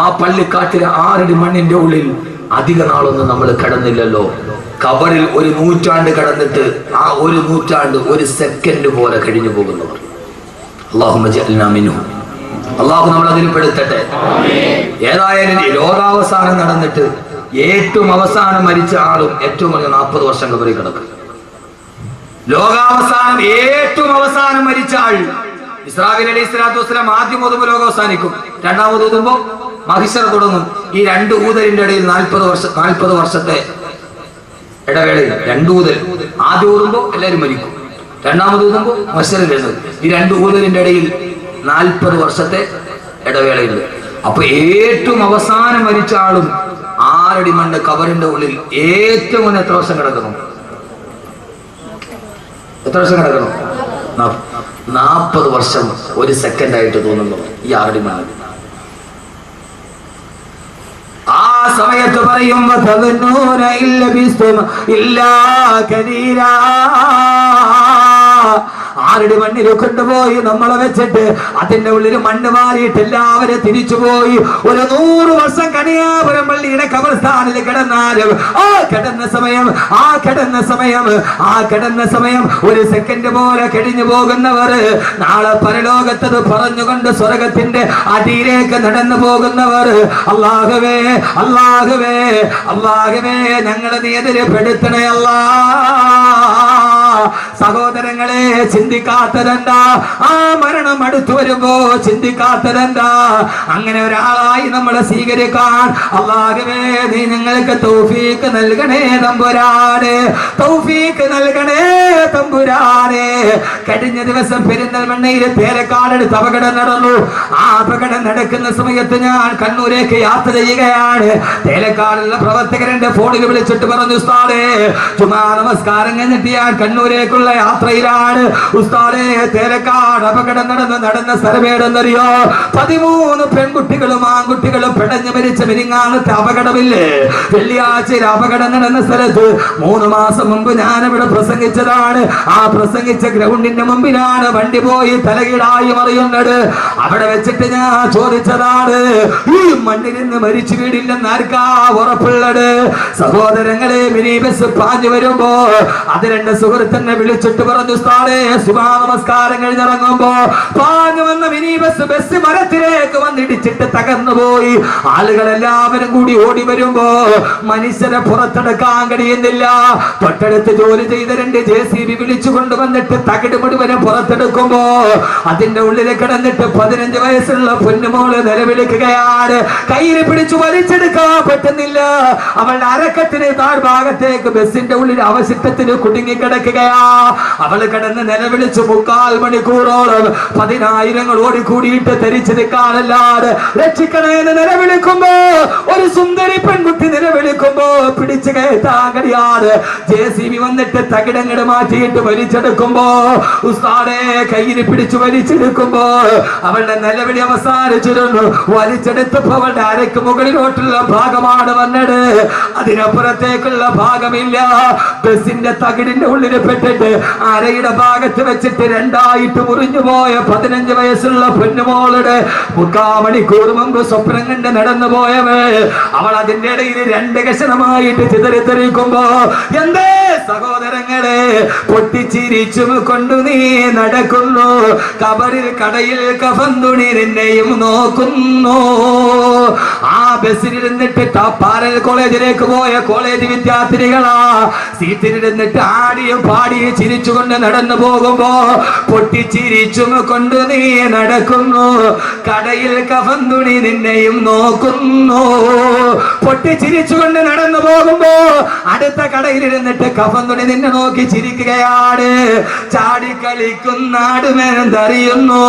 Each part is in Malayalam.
ആ പള്ളിക്കാട്ടിലെ 6 അടി മണ്ണിന്റെ ഉള്ളിൽ അധിക നാളൊന്നും നമ്മൾ കിടന്നില്ലല്ലോ. ഖബറിൽ 1 നൂറ്റാണ്ട് കിടന്നിട്ട് ആ 1 നൂറ്റാണ്ട് 1 സെക്കൻഡ് പോലെ കഴിഞ്ഞു പോകുന്നവർ. അല്ലാഹുമ്മ ജഅൽനാ മിൻഹും. അല്ലാഹു നമ്മളെ അതിൽ പെടുത്തട്ടെ. ഏതായാലും ലോകാവസാനം നടന്നിട്ട് ഏറ്റവും അവസാനം മരിച്ച ആളും ഏറ്റവും കുറഞ്ഞ 40 വർഷം ഖബറിൽ കിടക്കും. ലോകാവസാനം ഏറ്റവും അവസാനം മരിച്ച ആൾ ഇസ്രാഫീൽ അലൈഹിസ്സലാത്തു വസ്സലാം ആദ്യം ഊതുമ്പോൾ ലോകം അവസാനിക്കും. രണ്ടാമത് ഊതുമ്പോൾ മഹിശർ തുടങ്ങും. ഈ 2 ഊതലിന്റെ ഇടയിൽ 40 വർഷത്തെ ഇടവേളയിൽ 2 ഊതൽ. ആദ്യം ഊതുമ്പോൾ എല്ലാവരും മരിക്കും, രണ്ടാമത് ഊതുമ്പോൾ മഹിശറിൽ എഴുതും. ഈ 2 ഊതലിന്റെ ഇടയിൽ 40 വർഷത്തെ ഇടവേളയുണ്ട്. അപ്പൊ ഏറ്റവും അവസാനം മരിച്ച ആളും 6 അടി മണ്ണ് ഖബറിന്റെ ഉള്ളിൽ ഏറ്റവും എത്ര വർഷം കിടക്കുന്നു? എത്ര വർഷം കിടക്കണം? 40 വർഷം 1 സെക്കൻഡ് ആയിട്ട് തോന്നുന്നു ഈ 6 അടി മണ്ണ്. ആ സമയത്ത് പറയും ആരുടെ മണ്ണിൽ കൊണ്ടുപോയി നമ്മളെ വെച്ചിട്ട് അതിന്റെ ഉള്ളിൽ മണ്ണ് മാറിയിട്ട് എല്ലാവരും തിരിച്ചുപോയി. 100 വർഷം കണിയാപുരം പള്ളിയുടെ ഖബർസ്ഥാനിൽ കിടന്നാലും ആ കിടന്ന സമയം 1 സെക്കൻഡ് പോലെ കഴിഞ്ഞു പോകുന്നവർ നാളെ പരലോകത്തത് പറഞ്ഞുകൊണ്ട് സ്വർഗത്തിന്റെ അടിയിലേക്ക് നടന്നു പോകുന്നവർ അല്ലാഹുവേ അല്ലാഹുവേ അല്ലാഹുവേ ഞങ്ങളെ നീ എതിരെ പെടുത്തണേ അല്ലാ. സഹോദരങ്ങളെ, ചിന്തിക്കാത്തതെന്താ? ആ മരണം അടുത്തു വരുമ്പോ ചിന്തിക്കാത്തതെന്താ? അങ്ങനെ ഒരാളായി നമ്മളെ സ്വീകരിക്കാൻ അല്ലാഹുവേ നീ ഞങ്ങൾക്ക് തൗഫീഖ് നൽകണേ തമ്പുരാനെ, തൗഫീഖ് നൽകണേ തമ്പുരാനെ. കഴിഞ്ഞ ദിവസം പെരിന്തൽമണ്ണയിൽ തേരക്കാടടുത്ത് അപകടം നടന്നു. ആ അപകടം നടക്കുന്ന സമയത്ത് ഞാൻ കണ്ണൂരേക്ക് യാത്ര ചെയ്യുകയാണ്. തേലക്കാടുള്ള പ്രവർത്തകരുടെ ഫോണിൽ വിളിച്ചിട്ട് പറഞ്ഞു, ഉസ്താദേ ജുമാ നമസ്കാരം കഴിഞ്ഞിട്ട് ഞാൻ കണ്ണൂരേക്കുള്ള യാത്രയിലാണ്. ഉസ്താദേ തേലക്കാട് അപകടം നടന്ന സ്ഥലമേടെന്നറിയോ? 13 പെൺകുട്ടികളും ആൺകുട്ടികളും പിടഞ്ഞു മരിച്ച മിനിങ്ങാനത്തെ അപകടമില്ലേ? വെള്ളിയാഴ്ചയിൽ അപകടം നടന്ന സ്ഥലത്ത് 3 മാസം മുമ്പ് ഞാനിവിടെ പ്രസംഗിച്ചതാണ്. ആ പ്രസംഗിച്ച ഗ്രൗണ്ടിന്റെ മുമ്പിലാണ് വണ്ടി പോയി തലകീടായി മറിയുന്നത്. അവിടെ വെച്ചിട്ട് ഞാൻ ചോദിച്ചതാണ്, ഈ മണ്ണിൽ നിന്ന് മരിച്ചു വീടില്ലെന്ന് ആർക്കാ ഉറപ്പുള്ളത്? സഹോദരങ്ങളെ, മിനി ബസ് പാഞ്ഞു വരുമ്പോ അത് 2 സുഹൃത്തിനെ വിളിച്ചിട്ട് പറഞ്ഞു, ഉസ്താദേ സുബഹ നമസ്കാരം കഴിഞ്ഞിറങ്ങുമ്പോ പാഞ്ഞു വന്ന മിനി ബസ് മരത്തിലേക്ക് വന്നിടിച്ചിട്ട് തകർന്നു പോയി. ആളുകളെല്ലാവരും കൂടി ഓടി വരുമ്പോ മനുഷ്യരെ പുറത്തെടുക്കാൻ കഴിയുന്നില്ല. തൊട്ടടുത്ത് ജോലി ചെയ്ത 2 JCB വിളിച്ചു കൊണ്ടുവന്നിട്ട് തകിട് മുഴുവനും പുറത്തെടുക്കുമ്പോ അതിന്റെ ഉള്ളിൽ കിടന്നിട്ട് 15 വയസ്സുള്ള പൊന്നുമോള് നിലവിളിക്കുകയാണ്. കയ്യിൽ പിടിച്ചു വലിച്ചെടുക്കാൻ പറ്റുന്നില്ല. അവളുടെ അരക്കത്തിന് താഴ്ഭാഗത്തേക്ക് ബസിന്റെ ഉള്ളിൽ അവശിഷ്ടത്തിന് കുടുങ്ങിക്കിടക്കുകയാ. അവള് കിടന്ന് നിലവിളിച്ച് 3/4 മണിക്കൂറോളം 10,000 ഓടിക്കൂടിയിട്ട് ധരിച്ചു നിൽക്കാനല്ലാതെ രക്ഷിക്കണേന്ന് നിലവിളിക്കുമ്പോ ഒരു സുന്ദരി പെൺകുട്ടി നിലവിളിക്കുമ്പോ പിടിച്ചു കയറ്റാൻ കഴിയാതെ JCB വന്നിട്ട് തകിടങ്ങട് മാറ്റിയിട്ട് വലിച്ചെടുക്കുമ്പോ ഉസ്താദേ കയ്യിൽ പിടിച്ചു വലിച്ചെടുക്കുമ്പോ അവളുടെ നിലവിളി അവസാനിച്ചിരുന്നു. വലിച്ചെടുത്തപ്പോ അവളുടെ അരയ്ക്ക് മുകളിലോട്ടുള്ള ഭാഗമാണ് വന്നത്, അതിനപ്പുറത്തേക്കുള്ള ഭാഗമില്ല. ബസിന്റെ തകിടിന്റെ ഉള്ളിൽ പെട്ടിട്ട് അരയുടെ ഭാഗത്ത് വെച്ചിട്ട് 2ആയിട്ട് മുറിഞ്ഞു പോയ 15 വയസ്സുള്ള പൊന്നുമോളുടെ 3/4 മണിക്കൂർ മുമ്പ് സ്വപ്നം കണ്ട് നടന്നു പോയവേ അവൾ അതിന്റെ ഇടയിൽ 2 കഷണമായിട്ട് ചിതറിത്തെറിക്കുമ്പോ എന്തേ സഹോദരങ്ങളെ, പൊട്ടിച്ചിരിച്ചും കൊണ്ടു നീ നടക്കുന്നു. കബറിൽ കടയിൽ കഫൻ തുണി നിന്നെയും നോക്കുന്നു. ആ ബസ്സിലിരുന്നിട്ട് പാരൽ കോളേജിലേക്ക് പോയ കോളേജ് വിദ്യാർത്ഥിനികളാ സീറ്റിലിരുന്നിട്ട് ആടിയും പാടിയും ചിരിച്ചുകൊണ്ട് നടന്നു പോകുമ്പോ പൊട്ടിച്ചിരിച്ചും കൊണ്ട് നീ നടക്കുന്നു. കടയിൽ കഫൻ തുണി നിന്നെയും നോക്കുന്നു. പൊട്ടിച്ചിരിച്ചുകൊണ്ട് നടന്നു പോകുമ്പോ അടുത്ത കടയിലിരുന്നിട്ട് കഫൻ തുണി നിന്നെ നോക്കി ചിരിക്കുകയാണ്. ചാടിക്കളിക്കുന്ന ആടുമെന്തറിയുന്നു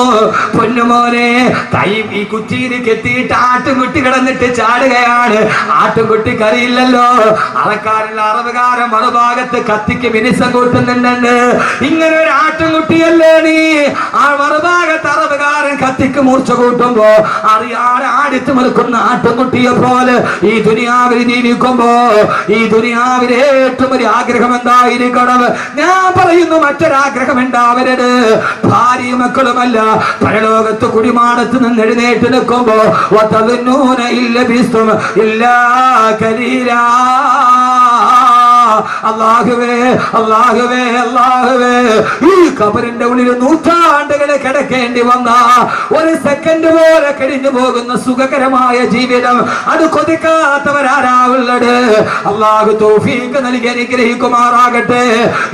പൊന്നുമോനെ. കൈ ഈ കുറ്റിയിൽ കെട്ടിയിട്ട് ആട്ടുംകുട്ടി കിടന്നിട്ട് ചാടുകയാണ്. ആട്ടുംകുട്ടിക്ക് അറിയില്ലല്ലോ അളക്കാരുള്ള അറവുകാരൻ മറുഭാഗത്ത് കത്തിക്ക് മിനിസം കൂട്ട് കിട്ടുന്നുണ്ട്. ഇങ്ങനെ ഒരു ആട്ടിൻകുട്ടിയല്ലേ നീ? ആ മറുഭാഗത്ത് അറബുകാരൻ കത്തിക്ക് മൂർച്ച കൂട്ടുമ്പോ അറിയാതെ ആടിച്ചു നിൽക്കുന്ന ആട്ടിൻകുട്ടിയെ പോലെ ഈ ദുനിയാവിൽ ജീവിക്കുമ്പോ ഈ ദുനിയാവിലെ ഏറ്റവും ഒരു ആഗ്രഹം എന്തായിരിക്കണം? ഞാൻ പറയുന്നു, മറ്റൊരാഗ്രഹം ഉണ്ടാവരുത്. ഭാര്യയും മക്കളുമല്ല, പരലോകത്ത് കുടിമാടത്ത് നിന്ന് എഴുന്നേറ്റ് നിൽക്കുമ്പോ അല്ലാഹുവേ അല്ലാഹുവേ അല്ലാഹുവേ, ഈ ഖബറിന്റെ ഉള്ളിൽ നൂറ്റാണ്ടുകളെ കിടക്കേണ്ടി വന്ന ഒരു സെക്കൻഡ് പോലെ കഴിഞ്ഞു പോകുന്ന സുഖകരമായ ജീവിതം അത് കൊതിക്കാത്തവരാരാവുള്ളത്? അല്ലാഹു തൗഫീഖ് നൽകി അനുഗ്രഹിക്കുമാറാകട്ടെ.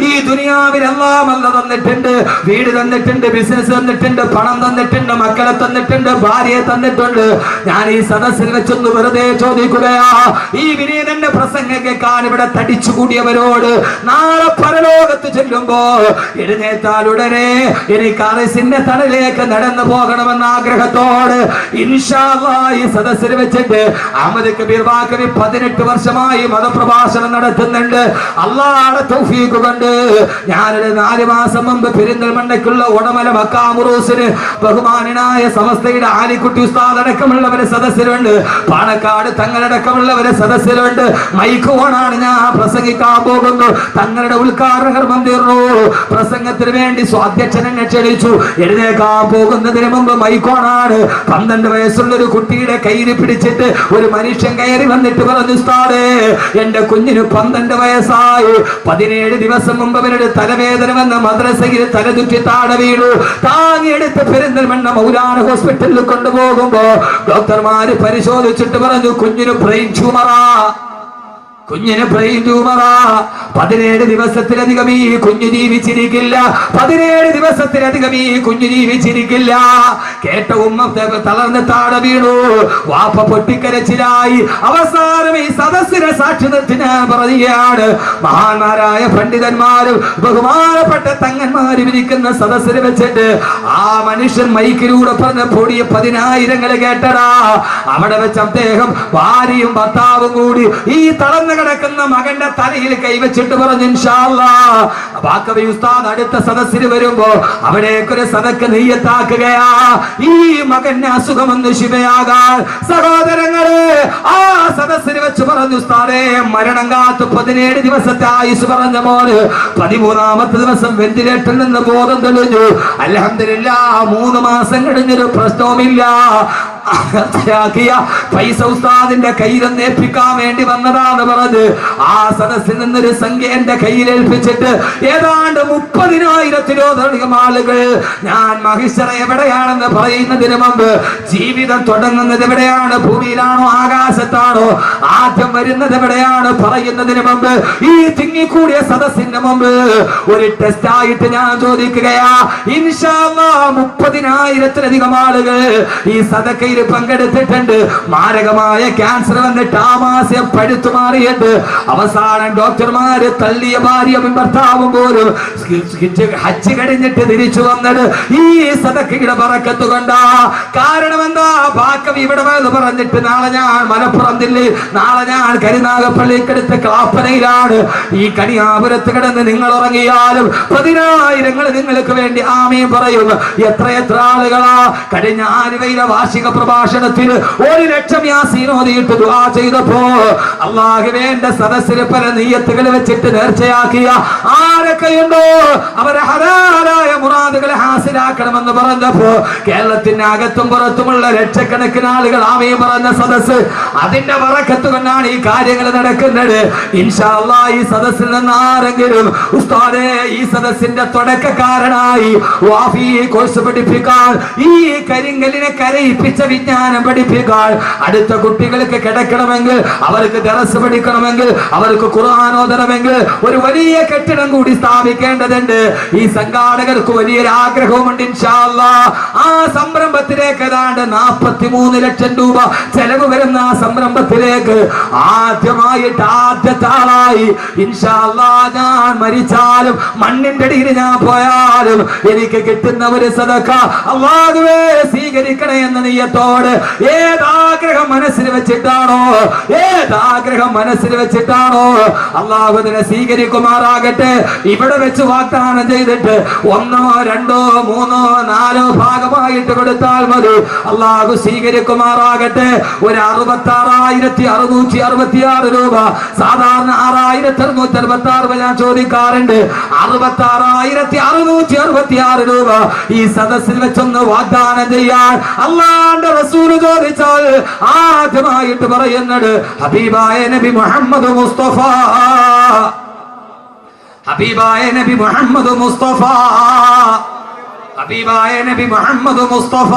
ഈ ദുനിയാവിൽ എല്ലാം അല്ല തന്നിട്ടുണ്ട്. വീട് തന്നിട്ടുണ്ട്, ബിസിനസ് തന്നിട്ടുണ്ട്, പണം തന്നിട്ടുണ്ട്, മക്കളെ തന്നിട്ടുണ്ട്, ഭാര്യയെ തന്നിട്ടുണ്ട്. ഞാൻ ഈ സദസ്സിൽ വെച്ചൊന്ന് വെറുതെ ചോദിക്കുകയാ, ഈ വിനീതന്റെ പ്രസംഗം കേൾക്കാൻ ഇവിടെ തടിച്ചു കൂടിയവരോട് നാളെ പരലോകത്ത് ചെല്ലുമ്പോ എഴുന്നേറ്റാൽ ഉടനെ എനിക്ക് അറിസിന്റെ തണലിലേക്ക് നടന്നു പോകണമെന്ന ആഗ്രഹത്തോട് ഇൻഷാ അല്ലാഹ് ഈ സദസ്സിൽ വെച്ചിട്ട് അഹമ്മദ് കബീർ ബാക്കവി 18 വർഷമായി മതപ്രഭാഷണം നടത്തുന്നുണ്ട്. അല്ലാഹുവിന്റെ തൗഫീഖ് കൊണ്ട് ഞാനൊരു 4 മാസം മുമ്പ് പെരിന്തൽമണ്ണയ്ക്കുള്ള ഉടമല മക്കാമുറൂസിന് ബഹുമാനായ സമസ്തയുടെ ആലിക്കുട്ടി ഉസ്താദ് അടക്കമുള്ളവരെ സദസ്സിലുണ്ട്, പാണക്കാട് തങ്ങളടക്കമുള്ളവരെ സദസ്സിലുണ്ട്. മൈക്ക് ഓണാണ്, ഞാൻ പ്രസംഗിക്കാൻ പോകുന്നു. തങ്ങളുടെ ഉദ്ഘാടന കർമ്മം തീർന്നു. പ്രസംഗത്തിന് വേണ്ടി സ്വാധ്യക്ഷൻ എന്നെ ക്ഷണിച്ചു. എഴുന്നേക്കാൻ പോകുന്നതിന് മുമ്പ് മൈക്കോണാണ്. 12 വയസ്സുള്ള ഒരു കുട്ടിയുടെ കയ്യിൽ പിടിച്ചിട്ട് ഒരു മനുഷ്യൻ കയറി വന്നിട്ട് പറഞ്ഞു, ഉസ്താദേ, എന്റെ കുഞ്ഞിന് 12 വയസ്സായി. 17 ദിവസം മുമ്പ് അവരുടെ തലവേദന വന്ന മദ്രസയിൽ തലതുറ്റി താഴെ വീണു. താങ്ങിയെടുത്ത് പെരിന്തൽമണ്ണ മൗലാന ഹോസ്പിറ്റലിൽ കൊണ്ടുപോകുമ്പോ ഡോക്ടർമാര് പരിശോധിച്ചിട്ട് പറഞ്ഞു, കുഞ്ഞിന് ബ്രെയിൻ ട്യൂമറാ. 17 ദിവസത്തിലധികം ഈ കുഞ്ഞു ജീവിച്ചിരിക്കില്ല. 17 ദിവസത്തിലധികം ഈ കുഞ്ഞു ജീവിച്ചിരിക്കില്ല. കേട്ട ഉമ്മ തളർന്ന് താഴെ വീണു. വാപ്പ പൊട്ടിക്കരച്ചിലായി. അവസാനം ഈ സദസ്സിനെ സാക്ഷി നിർത്തി ഞാൻ പറയുകയാണ്, മഹാന്മാരായ പണ്ഡിതന്മാരും ബഹുമാനപ്പെട്ട തങ്ങന്മാരും ഇരിക്കുന്ന സദസ്സിൽ വെച്ചിട്ട് ആ മനുഷ്യൻ മൈക്കിലൂടെ പറഞ്ഞ പൊടിയ 10,000 കേട്ടടാ. അവിടെ വെച്ച് അദ്ദേഹം ഭാര്യയും ഭർത്താവും കൂടി ഈ തളർന്ന കിടക്കുന്ന മകന്റെ തലയിൽ കൈവച്ചിട്ട് പറഞ്ഞു, ഇൻഷാ അല്ലാഹ് ബാക്കവി ഉസ്താദ് അടുത്ത സദസ്സിൽ വരുമ്പോ അവിടേക്കൊരു സദക്ക് നെയ്യത്താക്കുകയാ. ഈ മകന് അസുഖമൊന്ന് ശിവയാകാൻ. സഹോദരങ്ങളെ, ആ സദസ്സിൽ വെച്ച് പറഞ്ഞു, ഉസ്താദേ, മരണം കാത്ത് 17 ദിവസത്തെ ആയുസ് പറഞ്ഞ മോന് 13ാമത്തെ ദിവസം വെന്റിലേറ്ററിൽ നിന്ന് ബോധം തെളിഞ്ഞു. അൽഹംദുലില്ലാഹ് 3 മാസം കഴിഞ്ഞൊരു പ്രശ്നവുമില്ല. പൈസ ഉസ്താദിന്റെ കയ്യിലൊന്ന് ഏൽപ്പിക്കാൻ വേണ്ടി വന്നതാന്ന് പറഞ്ഞ് ആ സദസ്സിൽ നിന്നൊരു സംഖ്യ എന്റെ കയ്യിൽ ഏൽപ്പിച്ചിട്ട് ഏതാണ്ട് 30,000-ത്തിലധികം ആളുകൾ ഞാൻ മഹിഷറ എവിടെയാണെന്ന് പറയുന്നതിന് മുമ്പ്, ജീവിതം തുടങ്ങുന്നത് എവിടെയാണ്, ഭൂമിയിലാണോ ആകാശത്താണോ, ആദ്യം വരുന്നത് എവിടെയാണ് പറയുന്നതിന് മുമ്പ് ഈ തിങ്ങിക്കൂടിയ സദസ്സിന്റെ മുമ്പ് ഒരു ടെസ്റ്റ് ആയിട്ട് ഞാൻ ചോദിക്കുകയാ. ഇൻഷാ അല്ലാഹ് 30,000-ത്തിലധികം ആളുകൾ ഈ സദക്കയിൽ പങ്കെടുത്തിട്ടുണ്ട്. മാരകമായ ക്യാൻസർ വന്നിട്ട് ആമാശയം പഴുത്തു മാറിയിട്ട് അവസാനം ഡോക്ടർമാര് തള്ളിയ ഭാര്യയും ഭർത്താവും പോലും ഹജ്ജ് കഴിഞ്ഞിട്ട് തിരിച്ചു വന്നത് ഈ സദക്കയുടെ ബറക്കത്ത് കൊണ്ടാ. കാരണം എന്താ? ബാക്കവി ഇവിടെ പറഞ്ഞിട്ട് നാളെ ഞാൻ മലപ്പുറം ജില്ലയിൽ, നാളെ ഞാൻ കരുനാഗപ്പള്ളിക്കടുത്ത് ക്ലാപ്പനയിലാണ്. ഈ കണിയാപുരത്ത് കിടന്ന് നിങ്ങൾ ഉറങ്ങിയാലും 10,000 നിങ്ങൾക്ക് വേണ്ടി ആമീൻ പറയും. എത്ര ആളുകളാ കഴിഞ്ഞ ആലുവയിലെ വാർഷിക പ്രഭാഷണത്തിൽ 1,00,000 യാസീൻ ഓതിയിട്ട് ദുആ ചെയ്തപ്പോ അല്ലാഹുവേ എന്റെ സദസ്സിൽ പല നിയ്യത്തുകൾ വെച്ചിട്ട് നേർച്ചയാക്കിയ ആരൊക്കെയുണ്ടോ അവരെ ഹലാലായ മുറാദുകളെ ഹാസിലാക്കണമെന്ന് പറഞ്ഞപ്പോ കേരളത്തിന്റെ അകത്തും പുറത്തുമുള്ള ലക്ഷക്കണക്കിന് ആളുകൾ ആമീൻ പറഞ്ഞ സദസ്സ്, അതിന്റെ ബറക്കത്ത് കൊണ്ടാണ് ഈ കാര്യങ്ങൾ നടക്കുന്നത്. ഇൻഷാ അല്ലാഹ് ഈ സദസ്സിൽ നിന്ന് ആരെങ്കിലും ഉസ്താദേ ഈ സദസ്സിന്റെ തുടക്കക്കാരനായി വാഫി കോഴ്സ് പഠിപ്പിക്കാൻ, ഈ കരിങ്കലിനെ കരയിപ്പിച്ച വിജ്ഞാനം പഠിപ്പിക്കാൻ, അടുത്ത കുട്ടികൾക്ക് കിടക്കണമെങ്കിൽ, അവർക്ക് ദറസ് പഠിക്കണമെങ്കിൽ, അവർക്ക് ഖുർആൻ ഓതണമെങ്കിൽ ഒരു വലിയ കെട്ടിടം കൂടി സ്ഥാപിക്കേണ്ടതുണ്ട്. ഈ സംഘാടകർക്ക് വലിയൊരു ആഗ്രഹവുമുണ്ട്. ഇൻഷാ അല്ലാഹ് ആ സംരംഭത്തിലേക്ക് ഏതാണ്ട് 40 43 ലക്ഷം രൂപ ചെലവ് വരുന്ന സംരംഭത്തിലേക്ക് ആദ്യമായിട്ട് ആദ്യത്തെ ആളായി ഇൻഷാ അല്ലാഹ് ഞാൻ മരിച്ചാലും മണ്ണിന്റെ അടിയിൽ ഞാൻ പോയാലും എനിക്ക് കിട്ടുന്ന ഒരു സദഖ അല്ലാഹുവേ സ്വീകരിക്കണേ എന്ന നിയ്യത്തോട് ഏതാഗ്രഹം മനസ്സിൽ വെച്ചിട്ടാണോ അല്ലാഹു അതിനെ സ്വീകരിക്കുമാറാകട്ടെ. ഇവിടെ വെച്ച് വാഗ്ദാനം ചെയ്തിട്ട് 1, 2, 3, 4 ഭാഗമായിട്ട് കൊടുത്താൽ മതി. അല്ലാഹു സ്വീകരിക്കുമാറാകട്ടെ. ഒരു 66,666 രൂപ, സാധാരണ 6,666 ഞാൻ ചോദിക്കാറുണ്ട്. 66,666 രൂപ ഈ സദസ്സിൽ വെച്ചൊന്ന് വാഗ്ദാനം ചെയ്യാൻ അല്ലാഹുവിന്റെ റസൂൽ ചോദിച്ചാൽ ആദ്യമായിട്ട് പറയുന്നത് ഹബീബായ നബി മുഹമ്മദ് മുസ്തഫ, ഹബീബായ നബി മുഹമ്മദ് മുസ്തഫ, ഹബീബായ നബി മുഹമ്മദ് മുസ്തഫ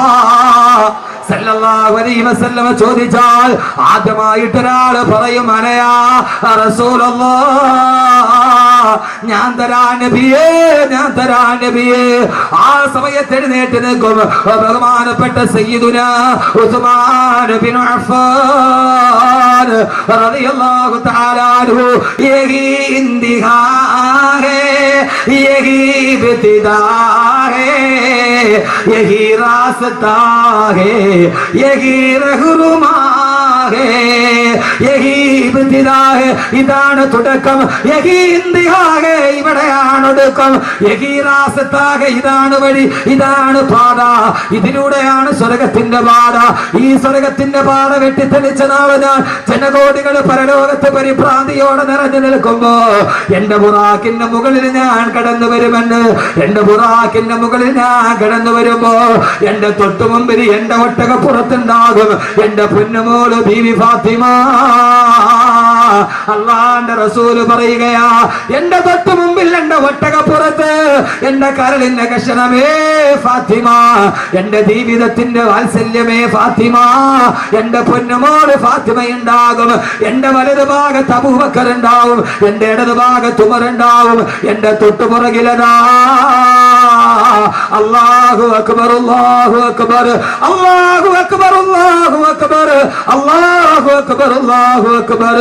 സല്ലല്ലാഹു അലൈഹി വസല്ലം ചോദിച്ചാൽ ആദ്യമായിട്ട് ഒരാൾ പറയും അനയാ റസൂലല്ലാഹ്, ഞാൻ തരാ നബിയേ, ഞാൻ തരാ നബിയേ. ആ സമയത്ത് എഴുന്നേറ്റ് നിൽക്കും ബഹുമാനപ്പെട്ട സയ്യിദുനാ ഉസ്മാൻ ബിൻ അഫ്ഫാൻ റളിയല്ലാഹു തആല അൻഹു. യഹി ഇന്തിഹാ ഹേ, യഹി ഇബ്തിദാ ഹേ, യഹി രാസ്താ ഹേ, യഹി റഹ്റുമാ ഹേ, യഹി ഇബ്തിദാ ഹേ, ഇതാണ് തുടക്കം. യഹി ഇന്തിഹാ ഹേ, ഇവിടെയാണ് ഒടുക്കം. യഹി രാസ്താ ഹേ, ഇതാണ് വഴി, ഇതാണ് പാത, ഇതിലൂടെയാണ് സ്വർഗത്തിന്റെ പാത. ഈ സ്വർഗത്തിന്റെ പാത വെട്ടിത്തെളിച്ച നാളെ ഞാൻ ജനകോടികൾ പരലോകത്ത് പരിഭ്രാന്തിയോടെ നിറഞ്ഞു നിൽക്കുമ്പോ എന്റെ ബുറാക്കിന്റെ മുകളിൽ ഞാൻ കടന്നു വരുമെന്ന്, എന്റെ ബുറാക്കിന്റെ മുകളിൽ ഞാൻ കടന്നു വരുമ്പോ എന്റെ തൊട്ടു മുമ്പിൽ എന്റെ ഒട്ടകപ്പുറത്തുണ്ടാകും എന്റെ പൊന്നുമോള് ബീവി ഫാത്തിമ. അല്ലാഹുവിന്റെ റസൂൽ പറയുകയാ, എന്റെ തൊട്ടു മുമ്പിൽ എന്റെ ഒട്ടകപ്പുറത്ത് എന്റെ കരളിന്റെ കഷണമേ ഫാത്തിമ, എന്റെ ജീവിതത്തിന്റെ വാത്സല്യമേ ഫാത്തിമ, എന്റെ പൊന്നുമോള് ഫാത്തിമ ഉണ്ടാകും. എന്റെ വലതു ഭാഗത്ത് അബൂബക്കർ ഉണ്ടാവും, എന്റെ ഇടതു ഭാഗത്ത് ഉമർ ഉണ്ടാവും, എന്റെ തൊട്ടുപുറകിലതാ അല്ലാഹു അക്ബർ, അല്ലാഹു അക്ബർ, അല്ലാഹു അക്ബർ, അല്ലാഹു അക്ബർ, അല്ലാഹു അക്ബർ, അല്ലാഹു അക്ബർ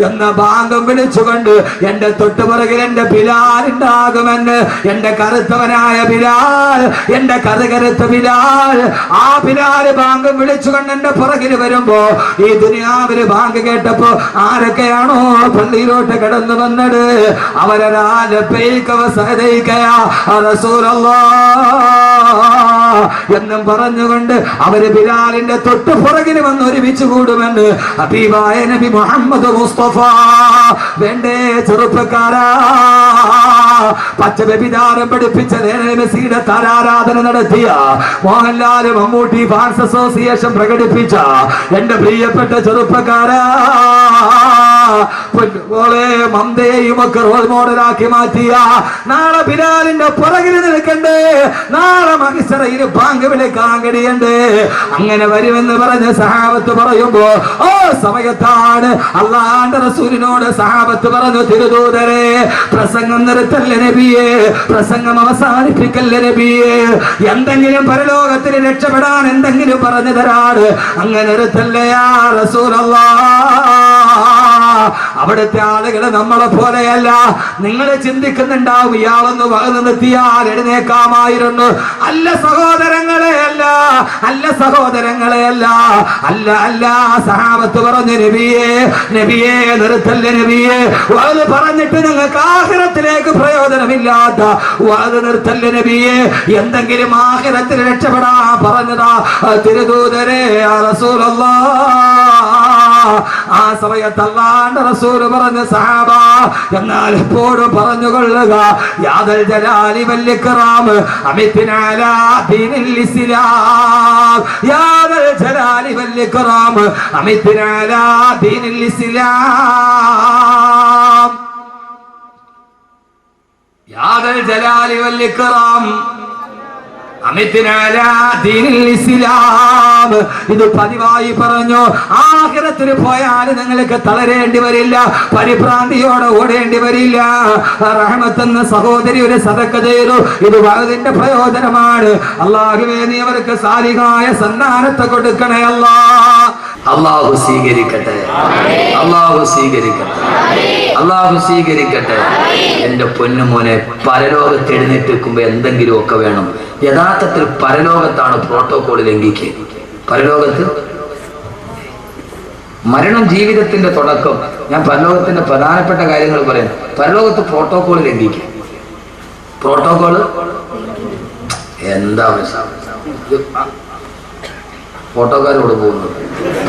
എന്ന ബാങ്കം വിളിച്ചുകൊണ്ട് എന്റെ തൊട്ടുപുറകിൽ എന്റെ ബിലാൽ ഉണ്ടാകുമെന്ന്. എന്റെ കറുത്തവനായ ബിലാൽ, എന്റെ കറുകറുത്ത ബിലാൽ, ആ ബിലാൽ ബാങ്കം വിളിച്ചുകൊണ്ട് എന്റെ പുറകിൽ വരുമ്പോ ഈ ദുനിയാവില് ബാങ്ക് കേട്ടപ്പോ ആരൊക്കെയാണോ പള്ളിയിലോട്ട് കടന്നു വന്നത് എന്നും പറഞ്ഞുകൊണ്ട് അവര് ബിലാലിന്റെ തൊട്ടു പുറകിൽ വന്ന് ഒരുമിച്ച് കൂടുമെന്ന് ഹബീബായ നബി മുഹമ്മദ് മുസ്തഫ. വേണ്ടേ ചെറുപ്പക്കാരാ, പച്ച വ്യഭിചാരം പഠിപ്പിച്ച മെസ്സിയുടെ താരാരാധന നടത്തിയ മോഹൻലാൽ മമ്മൂട്ടി ഫാൻസ് അസോസിയേഷൻ പ്രകടിപ്പിച്ച എന്റെ പ്രിയപ്പെട്ട ചെറുപ്പക്കാരാ, മന്ദയും ഒക്കെ റോൾ മോഡലാക്കി മാറ്റിയ നാളെ ബിലാലിന്റെ പുറകിൽ നിൽക്കണ്ടേ, നാളെ മഹിസറയിൽ ബാങ്ക് വിളിക്കാൻ കഴിയണ്ടേ. അങ്ങനെ വരുമെന്ന് പറഞ്ഞ സഹാബത്ത് പറയുമ്പോ ഓ സമയത്താണ് അല്ലാഹുവിന്റെ റസൂലിനോട് സഹാബത്ത് പറഞ്ഞു, തിരുദൂതരെ പ്രസംഗം നിർത്തല്ലേ നബിയേ, പ്രസംഗം അവസാനിപ്പിക്കല്ലേ നബിയേ, എന്തെങ്കിലും പരലോകത്തിൽ രക്ഷപ്പെടാൻ എന്തെങ്കിലും പറഞ്ഞു തരാണ്, അങ്ങനെ നിർത്തല്ലേ യാ റസൂലല്ലാഹ്. അവിടുത്തെ ആളുകൾ നമ്മളെ പോലെയല്ല. നിങ്ങൾ ചിന്തിക്കുന്നുണ്ടാവും ഇയാളൊന്ന് വകന്നു നിർത്തിയാൽ എഴുന്നേക്കാമായിരുന്നു. അല്ല സഹോദരങ്ങളെ, അല്ല, അല്ല സഹോദരങ്ങളെ, അല്ല, അല്ല, അല്ല. സഹാബത്ത് പറഞ്ഞു, നബിയേ, നബിയേ നിർത്തല്ലേ നബിയേ, അത് പറഞ്ഞിട്ട് നിങ്ങൾക്ക് ആഖിറത്തിലേക്ക് പ്രയോജനമില്ലാത്ത അത് നിർത്തല്ലേ നബിയേ, എന്തെങ്കിലും ആഖിറത്തിൽ രക്ഷപ്പെടാൻ പറഞ്ഞതാ തിരുദൂതരെ റസൂലല്ലാഹ്. ആ സമയത്ത് അല്ലാഹുവിന്റെ റസൂൽ പറഞ്ഞ സഹാബ, എന്നാൽ എപ്പോഴും പറഞ്ഞുകൊള്ളുക, യാദൽ ജലാലി വൽ ഇക്റാം അമിത്നാ അലാ ദീനിൽ ഇസ്ലാം, യാദൽ ജലാലി വൽ ഇക്റാം അമിത്നാ അലാ ദീനിൽ ഇസ്ലാം, യാദൽ ജലാലി വൽ ഇക്റാം ഇസ്ലാം. ഇത് പതിവായി പറഞ്ഞു. ആഖിറത്തിൽ പോയാൽ നിങ്ങൾക്ക് തളരേണ്ടി വരില്ല, പരിഭ്രാന്തിയോടെ ഓടേണ്ടി വരില്ല. റഹ്മത്തെന്ന സഹോദരി ഒരു സദഖ ചെയ്തു. ഇത് വഅദിന്റെ പ്രയോജനമാണ്. അല്ലാഹുവേ, നീ അവർക്ക് സാലിഹായ സന്താനത്തെ കൊടുക്കണേ അല്ലാ. അല്ലാഹു സ്വീകരിക്കട്ടെ, അല്ലാഹു സ്വീകരിക്കട്ടെ, അല്ലാഹു സ്വീകരിക്കട്ടെ. എന്റെ പൊന്നുമോനെ, പരലോകത്ത് എഴുന്നേറ്റ് വെക്കുമ്പോ എന്തെങ്കിലും ഒക്കെ വേണം. യഥാർത്ഥത്തിൽ പരലോകത്താണ് പ്രോട്ടോകോൾ ലംഘിക്കുക. പരലോകത്ത് മരണം ജീവിതത്തിന്റെ തുടക്കം. ഞാൻ പരലോകത്തിന്റെ പ്രധാനപ്പെട്ട കാര്യങ്ങൾ പറയാം. പരലോകത്ത് പ്രോട്ടോകോൾ ലംഘിക്കുക. പ്രോട്ടോകോള് എന്താ ഫോട്ടോക്കാരോട് പോകുന്നത്?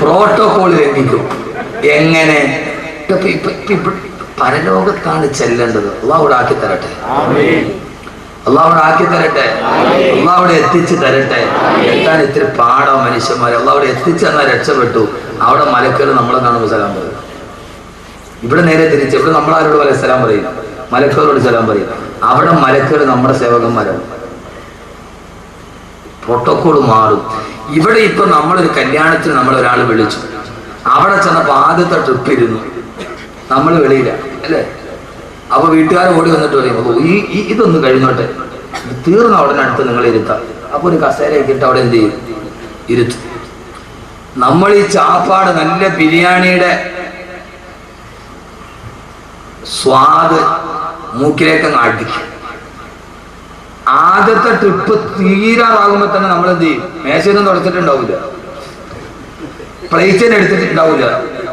പ്രോട്ടോകോൾ ലംഘിക്കും. എങ്ങനെ? പരലോകത്താണ് ചെല്ലേണ്ടത്. അള്ളാഹു ആക്കി തരട്ടെ, അള്ളാഹു ആക്കി തരട്ടെ, അള്ളാഹു എത്തിച്ചു തരട്ടെ. എത്താൻ ഇത്തിരി പാടാ മനുഷ്യന്മാരെ. അള്ളാഹു എത്തിച്ചെന്നാൽ രക്ഷപ്പെട്ടു. അവിടെ മലക്കുകൾ നമ്മളെ കാണുമ്പോൾ സലാം പറയും. ഇവിടെ നേരെ തിരിച്ച്. ഇവിടെ നമ്മളാരോട് പോലെ സലാം പറയും, മലക്കുകളോട് സലാം പറയും. അവിടെ മലക്കുകൾ നമ്മുടെ സേവകന്മാരാണ്. പ്രോട്ടോകോൾ മാറും. ഇവിടെ ഇപ്പൊ നമ്മളൊരു കല്യാണത്തിന് ഒരാൾ വിളിച്ചു. അവിടെ ചെന്നപ്പോ ആദ്യത്തെ ട്രിപ്പ് ഇരുന്നു, നമ്മൾ വെളിയില്ല അല്ലേ? അപ്പൊ വീട്ടുകാർ ഓടി വന്നിട്ട് പറയും, ഇതൊന്ന് കഴിഞ്ഞോട്ടെ, തീർന്ന ഉടനെ അടുത്ത് നിങ്ങൾ ഇരുത്താം. അപ്പൊ ഒരു കസേരയൊക്കെ ഇട്ട് അവിടെ എന്ത് ചെയ്യും? ഇരുത്തും. നമ്മൾ ഈ ചാപ്പാട് നല്ല ബിരിയാണിയുടെ സ്വാദ് മൂക്കിലേക്ക് അങ്ങ് അടിക്കും. ആദ്യത്തെ ട്രിപ്പ് തീരാറാകുമ്പോ തന്നെ നമ്മൾ എന്ത് ചെയ്യും? മേശയൊന്നും തുടച്ചിട്ടുണ്ടാവില്ല, പ്ലേറ്റ് തന്നെ എടുത്തിട്ടുണ്ടാവില്ല.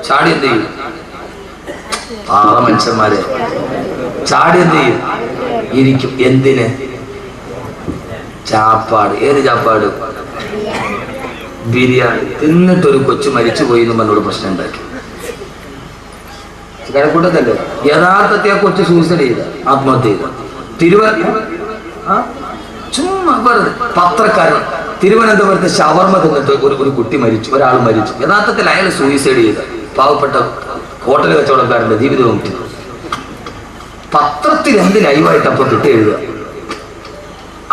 ചാടി എന്ത് ചെയ്യും? പാവ മനുഷ്യന്മാരെ, ചാടി എന്ത് ചെയ്യും? ഇരിക്കും. എന്തിന്? ചാപ്പാട്. ഏത് ചാപ്പാട്? ബിരിയാണി. തിന്നിട്ടൊരു കൊച്ചു മരിച്ചുപോയി എന്ന് പറഞ്ഞോട് പ്രശ്നം ഉണ്ടാക്കി. കിഴക്കൂട്ടത്തല്ലേ? യഥാർത്ഥത്തെ ആ കൊച്ചു സൂസൈഡ് ചെയ്ത, ആത്മഹത്യ ചെയ്ത. ചുമ്മാ പത്രക്കാരൻ തിരുവനന്തപുരത്ത് ഷവർമ തിന്നിട്ട് ഒരു കുട്ടി മരിച്ചു, ഒരാൾ മരിച്ചു. യഥാർത്ഥത്തിൽ അയാൾ സൂയിസൈഡ് ചെയ്ത പാവപ്പെട്ട ഹോട്ടൽ കച്ചവടക്കാരന്റെ ജീവിതവും. പത്രത്തിൽ എന്ത് ലൈവായിട്ട് അപ്പൊ കിട്ടി എഴുതുക?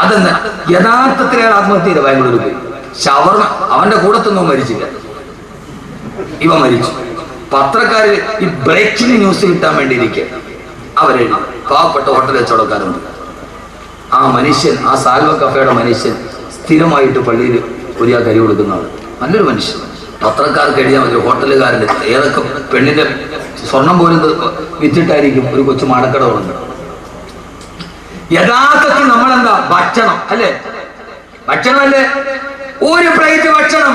അതെന്താ? യഥാർത്ഥത്തിൽ അയാൾ ആത്മഹത്യ ചെയ്ത ബാംഗ്ലൂർ പോയി. ഷവർമ അവന്റെ കൂടത്തൊന്നും മരിച്ചില്ല, ഇവ മരിച്ചു. പത്രക്കാര് ഈ ബ്രേക്കിംഗ് ന്യൂസ് കിട്ടാൻ വേണ്ടി ഇരിക്കുക അവരെഴുതി. പാവപ്പെട്ട ഹോട്ടൽ കച്ചവടക്കാരുണ്ട്. ആ മനുഷ്യൻ, ആ സാൽവ കഫേയുടെ മനുഷ്യൻ സ്ഥിരമായിട്ട് പള്ളിയിൽ ഒരു കരി കൊടുക്കുന്ന ആൾ, നല്ലൊരു മനുഷ്യൻ. പത്രക്കാർക്ക് എഴുതിയാൽ മതി. ഹോട്ടലുകാരൻ്റെ ഏതൊക്കെ പെണ്ണിന്റെ സ്വർണം പോലും വിറ്റിട്ടായിരിക്കും ഒരു കൊച്ചു മാടക്കട ഉണ്ട്. യഥാർത്ഥത്തിൽ നമ്മളെന്താ? ഭക്ഷണം അല്ലേ? ഭക്ഷണമല്ലേ? ഒരു പ്ലേറ്റ് ഭക്ഷണം.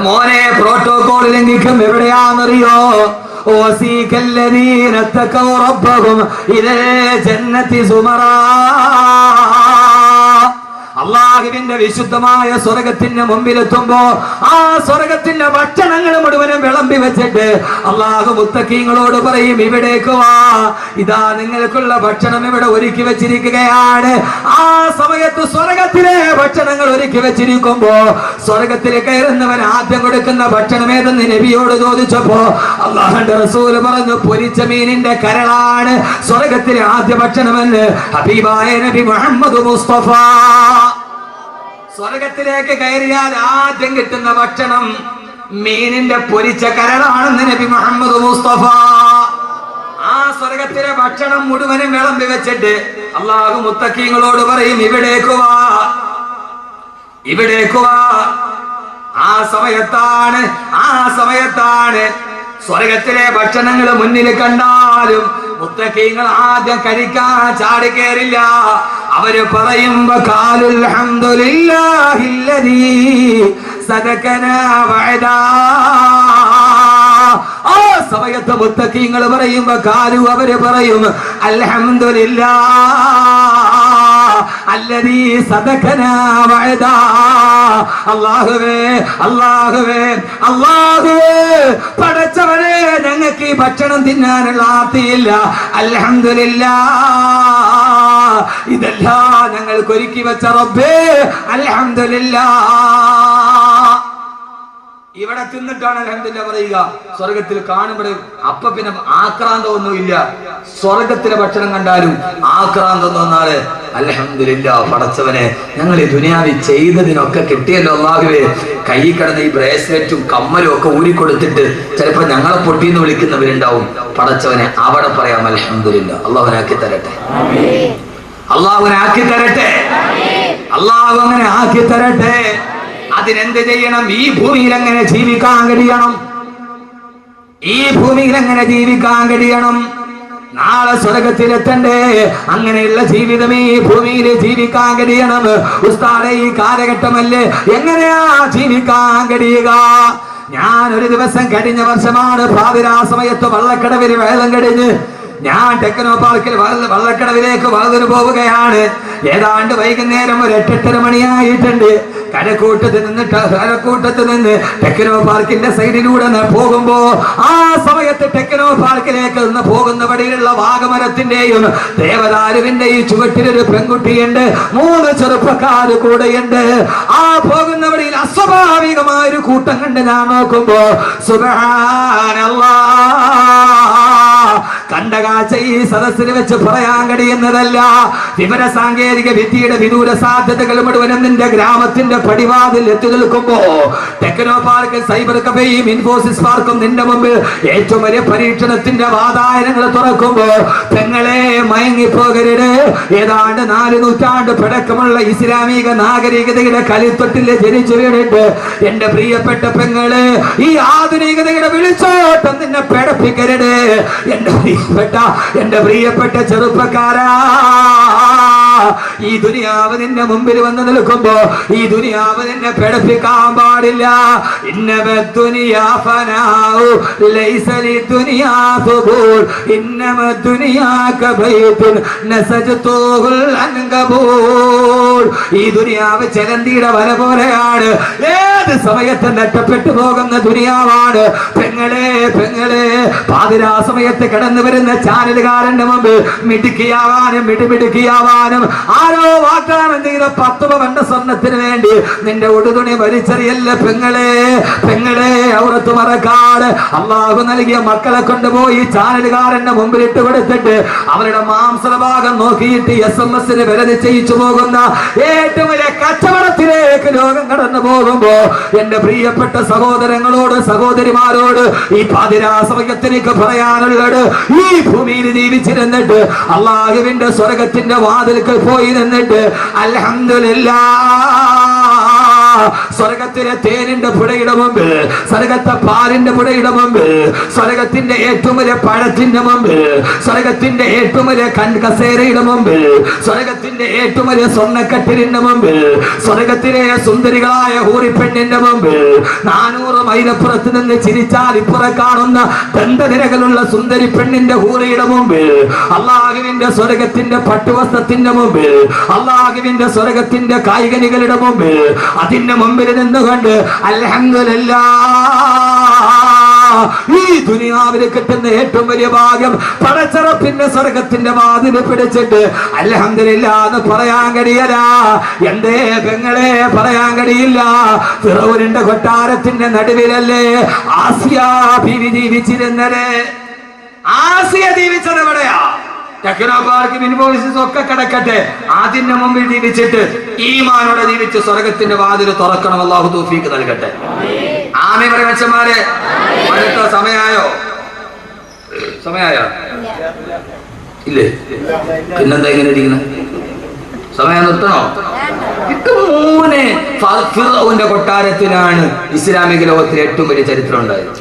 മോനെ, പ്രോട്ടോകോൾ ലംഘിക്കും. എവിടെയാണെന്നറിയോ? وَسِيقَ اتَّقَوْا رَبَّهُمْ إِلَى الْجَنَّةِ زُمَرًا. അള്ളാഹുവിന്റെ വിശുദ്ധമായ സ്വർഗത്തിന്റെ മുമ്പിലെത്തുമ്പോ ആ സ്വർഗത്തിന്റെ ഭക്ഷണങ്ങൾ മുഴുവനും വിളമ്പി വെച്ചിട്ട് അള്ളാഹു മുത്തഖീങ്ങളോട് പറയും, ഇവിടേക്ക് വാ, ഇതാ നിങ്ങൾക്കുള്ള ഭക്ഷണം ഇവിടെ ഒരുക്കി വെച്ചിരിക്കുകയാണ്. ആ സമയത്ത് സ്വർഗത്തിലെ ഭക്ഷണങ്ങൾ ഒരുക്കി വെച്ചിരിക്കുമ്പോ സ്വർഗത്തിൽ കയറുന്നവൻ ആദ്യം കൊടുക്കുന്ന ഭക്ഷണം ഏതെന്ന് നബിയോട് ചോദിച്ചപ്പോ അള്ളാഹുവിന്റെ റസൂൽ പറഞ്ഞു, പൊരിച്ച മീനിന്റെ കരളാണ് സ്വർഗത്തിലെ ആദ്യ ഭക്ഷണമെന്ന് ഹബീബായ നബി മുഹമ്മദ് മുസ്തഫ. സ്വർഗത്തിലേക്ക് കയറിയാൽ ആദ്യം കിട്ടുന്ന ഭക്ഷണം മീനിന്റെ പൊരിച്ച കരളാണെന്ന് നബി മുഹമ്മദ് മുസ്തഫ. ആ സ്വർഗത്തിലെ ഭക്ഷണം മുഴുവനും വിളമ്പി വെച്ചിട്ട് അള്ളാഹു മുത്തഖീങ്ങളോട് പറയും, ഇവിടേക്ക് വാ, ഇവിടേക്ക് വാ. ആ സമയത്താണ് സ്വർഗത്തിലെ ഭക്ഷണങ്ങൾ മുന്നിൽ കണ്ടാലും മുത്തഖീങ്ങൾ ആദ്യം കഴിക്കാൻ ചാടി കയറില്ല. അവര് പറയുമ്പോ ഖാലുൽ ഹംദുലില്ലാഹില്ലദീ സദഖനാ വഅദാ. ആ സമയത്ത് മുത്തഖീങ്ങൾ പറയുമ്പോ ഖാലു, അവര് പറയും, അൽഹംദുലില്ലാഹ് അല്ലദീ സദഖനാ വഅദാ. അല്ലാഹുവേ, അല്ലാഹുവേ, അല്ലാഹുവേ, പടച്ചവനെ, ഞങ്ങൾക്ക് ഈ ഭക്ഷണം തിന്നാനുള്ള ആർത്തിയില്ല. അൽഹംദുലില്ലാഹ്, ഇതെല്ലാം ഞങ്ങൾക്ക് ഒരുക്കി വെച്ച റബ്ബേ, അൽഹംദുലില്ലാഹ്. ഇവിടെ തിന്നിട്ടാണ് അൽഹംദുലില്ലാ പറയുക. സ്വർഗത്തിൽ കാണുമ്പോൾ അപ്പൊ പിന്നെ ആക്രാന്തമൊന്നുമില്ല. സ്വർഗത്തിലെ ഭക്ഷണം കണ്ടാലും ആക്രാന്തം തോന്നാറ് അൽഹംദുലില്ലാ പടച്ചവനെ ഞങ്ങൾ ഈ ദുനിയാവിൽ ചെയ്തതിനൊക്കെ കിട്ടിയല്ലോ അല്ലാഹുവേ. കൈ കിടന്ന ഈ ബ്രേസ്ലെറ്റും കമ്മലും ഒക്കെ ഊരിക്കൊടുത്തിട്ട് ചിലപ്പോ ഞങ്ങളെ പൊട്ടിന്ന് വിളിക്കുന്നവരുണ്ടാവും. പടച്ചവനെ അവിടെ പറയാം അൽഹംദുലില്ലാ. അള്ളാഹുവിനാക്കി തരട്ടെ, അള്ളാഹുവിനാക്കി തരട്ടെ, അള്ളാഹു അങ്ങനെ ആക്കി തരട്ടെ. അതിനെന്ത് ചെയ്യണം? ഈ ഭൂമിയിൽ എങ്ങനെ ജീവിക്കാൻ കഴിയണം? ഈ ഭൂമിയിൽ എങ്ങനെ ജീവിക്കാൻ കഴിയണം? നാളെ സ്വർഗത്തിലെത്തണ്ടേ? അങ്ങനെയുള്ള ജീവിതം ഈ ഭൂമിയിൽ ജീവിക്കാൻ കഴിയണം. ഉസ്താദേ ഈ കാലഘട്ടമല്ലേ, എങ്ങനെയാ ജീവിക്കാൻ കഴിയുക? ഞാൻ ഒരു ദിവസം കഴിഞ്ഞ വർഷമാണ് പാതിരാ സമയത്ത് വള്ളക്കടവിൽ വെള്ളം കഴിഞ്ഞ് ഞാൻ ടെക്നോ പാർക്കിൽ വള്ളക്കടവിലേക്ക് വളർന്നു പോവുകയാണ്. ഏതാണ്ട് വൈകുന്നേരം ഒരു 8-8:30 മണിയായിട്ടുണ്ട്. കരക്കൂട്ടത്ത് നിന്ന് ടെക്നോ പാർക്കിന്റെ സൈഡിലൂടെ പോകുമ്പോ ആ സമയത്ത് ടെക്നോ പാർക്കിലേക്ക് നിന്ന് പോകുന്ന വഴിയിലുള്ള വാഗമരത്തിന്റെയും ദേവദാരുവിന്റെയും ചുവട്ടിലൊരു പെൺകുട്ടിയുണ്ട്, 3 ചെറുപ്പക്കാര് കൂടെയുണ്ട്. ആ പോകുന്ന വഴിയിൽ അസ്വാഭാവികമായ ഒരു കൂട്ടം കണ്ട് ഞാൻ നോക്കുമ്പോ സുബ്ഹാനല്ലാഹ്, കണ്ട കാഴ്ച ഈ സദസ്സിൽ വെച്ച് പറയാൻ കഴിയുന്നതല്ല. വിവര സാങ്കേതിക വിദ്യയുടെ വിദൂര സാധ്യതകൾ മുഴുവനും നിന്റെ ഗ്രാമത്തിന്റെ പടിവാതിൽ എത്തി നിൽക്കുമ്പോ ടെക്നോ പാർക്ക്, സൈബർ കഫേയും ഇൻഫോസിസ് പാർക്കും നിന്റെ മുമ്പിൽ ഏറ്റവും വലിയ പരീക്ഷണത്തിന്റെ വാതായനങ്ങൾ തുറക്കുമ്പോ പെങ്ങളെ മയങ്ങിപ്പോകരുത്. ഏതാണ്ട് 4 നൂറ്റാണ്ട് പഴക്കമുള്ള ഇസ്ലാമിക നാഗരികതയുടെ കളിത്തൊട്ടിൽ ജനിച്ചു വീണിട്ട് എന്റെ പ്രിയപ്പെട്ട പെങ്ങള്, ഈ ആധുനികതയുടെ വിളിച്ചോട്ടം നിന്നെ പേടിപ്പിക്കരുത്. എന്റെ പ്രിയപ്പെട്ട ചെറുപ്പക്കാരാ, ഈ ദുനിയാവ് നിന്റെ മുമ്പിൽ വന്ന് നിൽക്കുമ്പോ ഈ ദുനിയാവ് നിന്നെ പേടിപ്പിക്കാൻ പാടില്ല. ഇന്നമ ദുനിയാ ഫനാഉ ലൈസ ലിദുനിയാ ഖുബൂർ ഇന്നമ ദുനിയാ കബൈതുൻ നസജതുൽ അൻകബൂർ. ഈ ദുനിയാവ് ചെലന്തിയുടെ വല പോലെയാണ്, ഏത് സമയത്ത് നഷ്ടപ്പെട്ടു പോകുന്ന ദുനിയാവാണ്. പെങ്ങളെ പാതിരാ സമയത്ത് കടന്നു വരുന്ന ചാനലുകാരന്റെ മുമ്പ് മിടുക്കിയാവാനും മിടുമിടുക്കിയാവാനും ആരോ വാഗ്ദാനം ചെയ്ത 10 പവന്റെ സ്വർണത്തിന് വേണ്ടി നിന്റെ ഉടുതുണി വലിച്ചെറിയല്ല പെങ്ങളെ. ഔറത്ത് മറക്കാട് അള്ളാഹു നൽകിയ മക്കളെ കൊണ്ടുപോയി ചാനലുകാരന്റെ മുമ്പിൽ ഇട്ട് കൊടുത്തിട്ട് അവരുടെ മാംസഭാഗം നോക്കിയിട്ട് SMS വില നിശ്ചയിച്ചു പോകുന്ന ഏറ്റവും വലിയ കച്ചവടത്തിലേക്ക് ലോകം കടന്നു പോകുമ്പോ എന്റെ പ്രിയപ്പെട്ട സഹോദരങ്ങളോട് സഹോദരിമാരോട് ഈ പാതിരാ സമയത്തിലേക്ക് പറയാനുള്ളത്, ഈ ഭൂമിയിൽ ജീവിച്ചിരുന്നിട്ട് അള്ളാഹുവിന്റെ സ്വർഗത്തിന്റെ വാതിൽക്കൽ പോയി നിന്നിട്ട് അൽഹംദുലില്ലാഹ് സ്വർഗത്തിലെ തേനിന്റെ പുഴയുടെ മുമ്പിൽ, സ്വർഗത്തെ പാലിന്റെ പുഴയുടെ മുമ്പിൽ, സ്വർഗത്തിന്റെ ഏറ്റവും വലിയ പഴത്തിന്റെ മുമ്പിൽ, സ്വർഗത്തിന്റെ ഏറ്റവും വലിയ കസേരയുടെ മുമ്പിൽ, സ്വർഗത്തിന്റെ ഏറ്റവും വലിയ സ്വർണ്ണക്കട്ടിലിന്റെ മുമ്പിൽ, സ്വർഗത്തിലെ സുന്ദരികളായ ഹൂറിപ്പെണ്ണിന്റെ മുമ്പിൽ, 400 മൈലപ്പുറത്ത് നിന്ന് ചിരിച്ചാൽ ഇപ്പുറം കാണുന്ന ദന്തനിരകളുള്ള സുന്ദരി പെണ്ണിന്റെ ഹൂറിയുടെ മുമ്പിൽ, അള്ളാഹുവിന്റെ സ്വർഗത്തിന്റെ പട്ടുവസ്ത്രത്തിന്റെ മുമ്പിൽ, അള്ളാഹുവിന്റെ സ്വർഗത്തിന്റെ കായികനികളുടെ മുമ്പിൽ, അതിന്റെ മുമ്പിൽ നിന്നുകൊണ്ട് അൽഹംദുലില്ലാഹ് ഈ ദുനിയാവിൽ കിട്ടുന്ന ഏറ്റവും വലിയ ഭാഗ്യം പടച്ചറപ്പിന്റെ സ്വർഗത്തിന്റെ വാതിൽ പിടിച്ചിട്ട് അൽഹംദുലില്ലാഹ് എന്ന് പറയാൻ കഴിയല. എന്തേ പെങ്ങളെ പറയാൻ കഴിയില്ല? ഫിറൗനിന്റെ കൊട്ടാരത്തിന്റെ നടുവിലല്ലേ ആസിയ ബീവി ജീവിച്ചിരുന്നത്? ആസിയ ജീവിച്ചത് എവിടെയാ? ടെക്നോ പാർക്ക്, ഇൻഫോസിസ് ഒക്കെ കിടക്കട്ടെ, അതിന്റെ മുമ്പിൽ ജീവിച്ചിട്ട് ഈമാനോടെ ജീവിച്ച് സ്വർഗത്തിന്റെ വാതിൽ തുറക്കണം. അല്ലാഹു തൗഫീഖ് നൽകട്ടെ. ആമീൻ പറയ് മച്ചന്മാരെ. അടുത്ത സമയായോ? ഇല്ലേ? പിന്നെന്താ ഇങ്ങനെ ഇരിക്കുന്നത്? സമയം നിർത്തണോ? മോനെ ഫിറൗന്റെ കൊട്ടാരത്തിലാണ് ഇസ്ലാമിക ലോകത്തിലെ ഏറ്റവും വലിയ ചരിത്രം ഉണ്ടായത്.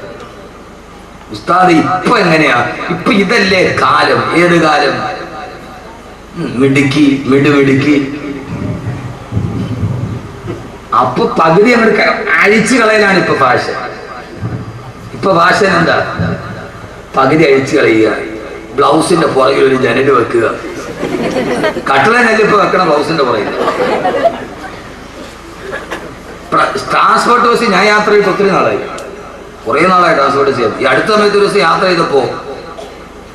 ഉസ്താദ് ഇപ്പൊ എങ്ങനെയാ? ഇപ്പൊ ഇതല്ലേ കാലം? ഏത് കാലം? മിടുമിടുക്കി. അപ്പൊ പകുതി അങ്ങോട്ട് അഴിച്ചു കളയലാണ് ഇപ്പൊ ഫാഷൻ. ഇപ്പൊ ഫാഷൻ എന്താ? പകുതി അഴിച്ചു കളയുക, ബ്ലൗസിന്റെ പുറകിൽ ഒരു ജനല് വെക്കുക. കട്ടളനല്ല ഇപ്പൊ വെക്കണം ബ്ലൗസിന്റെ പുറകിൽ. ട്രാൻസ്പോർട്ട് ബസ് ഞാൻ യാത്ര ചെയ്തിട്ട് ഒത്തിരി നാളായി, കുറേ നാളായി ട്രാൻസ്പോർട്ട് ചെയ്യാം. ഈ അടുത്ത സമയത്ത് ഒരു ദിവസം യാത്ര ചെയ്തപ്പോ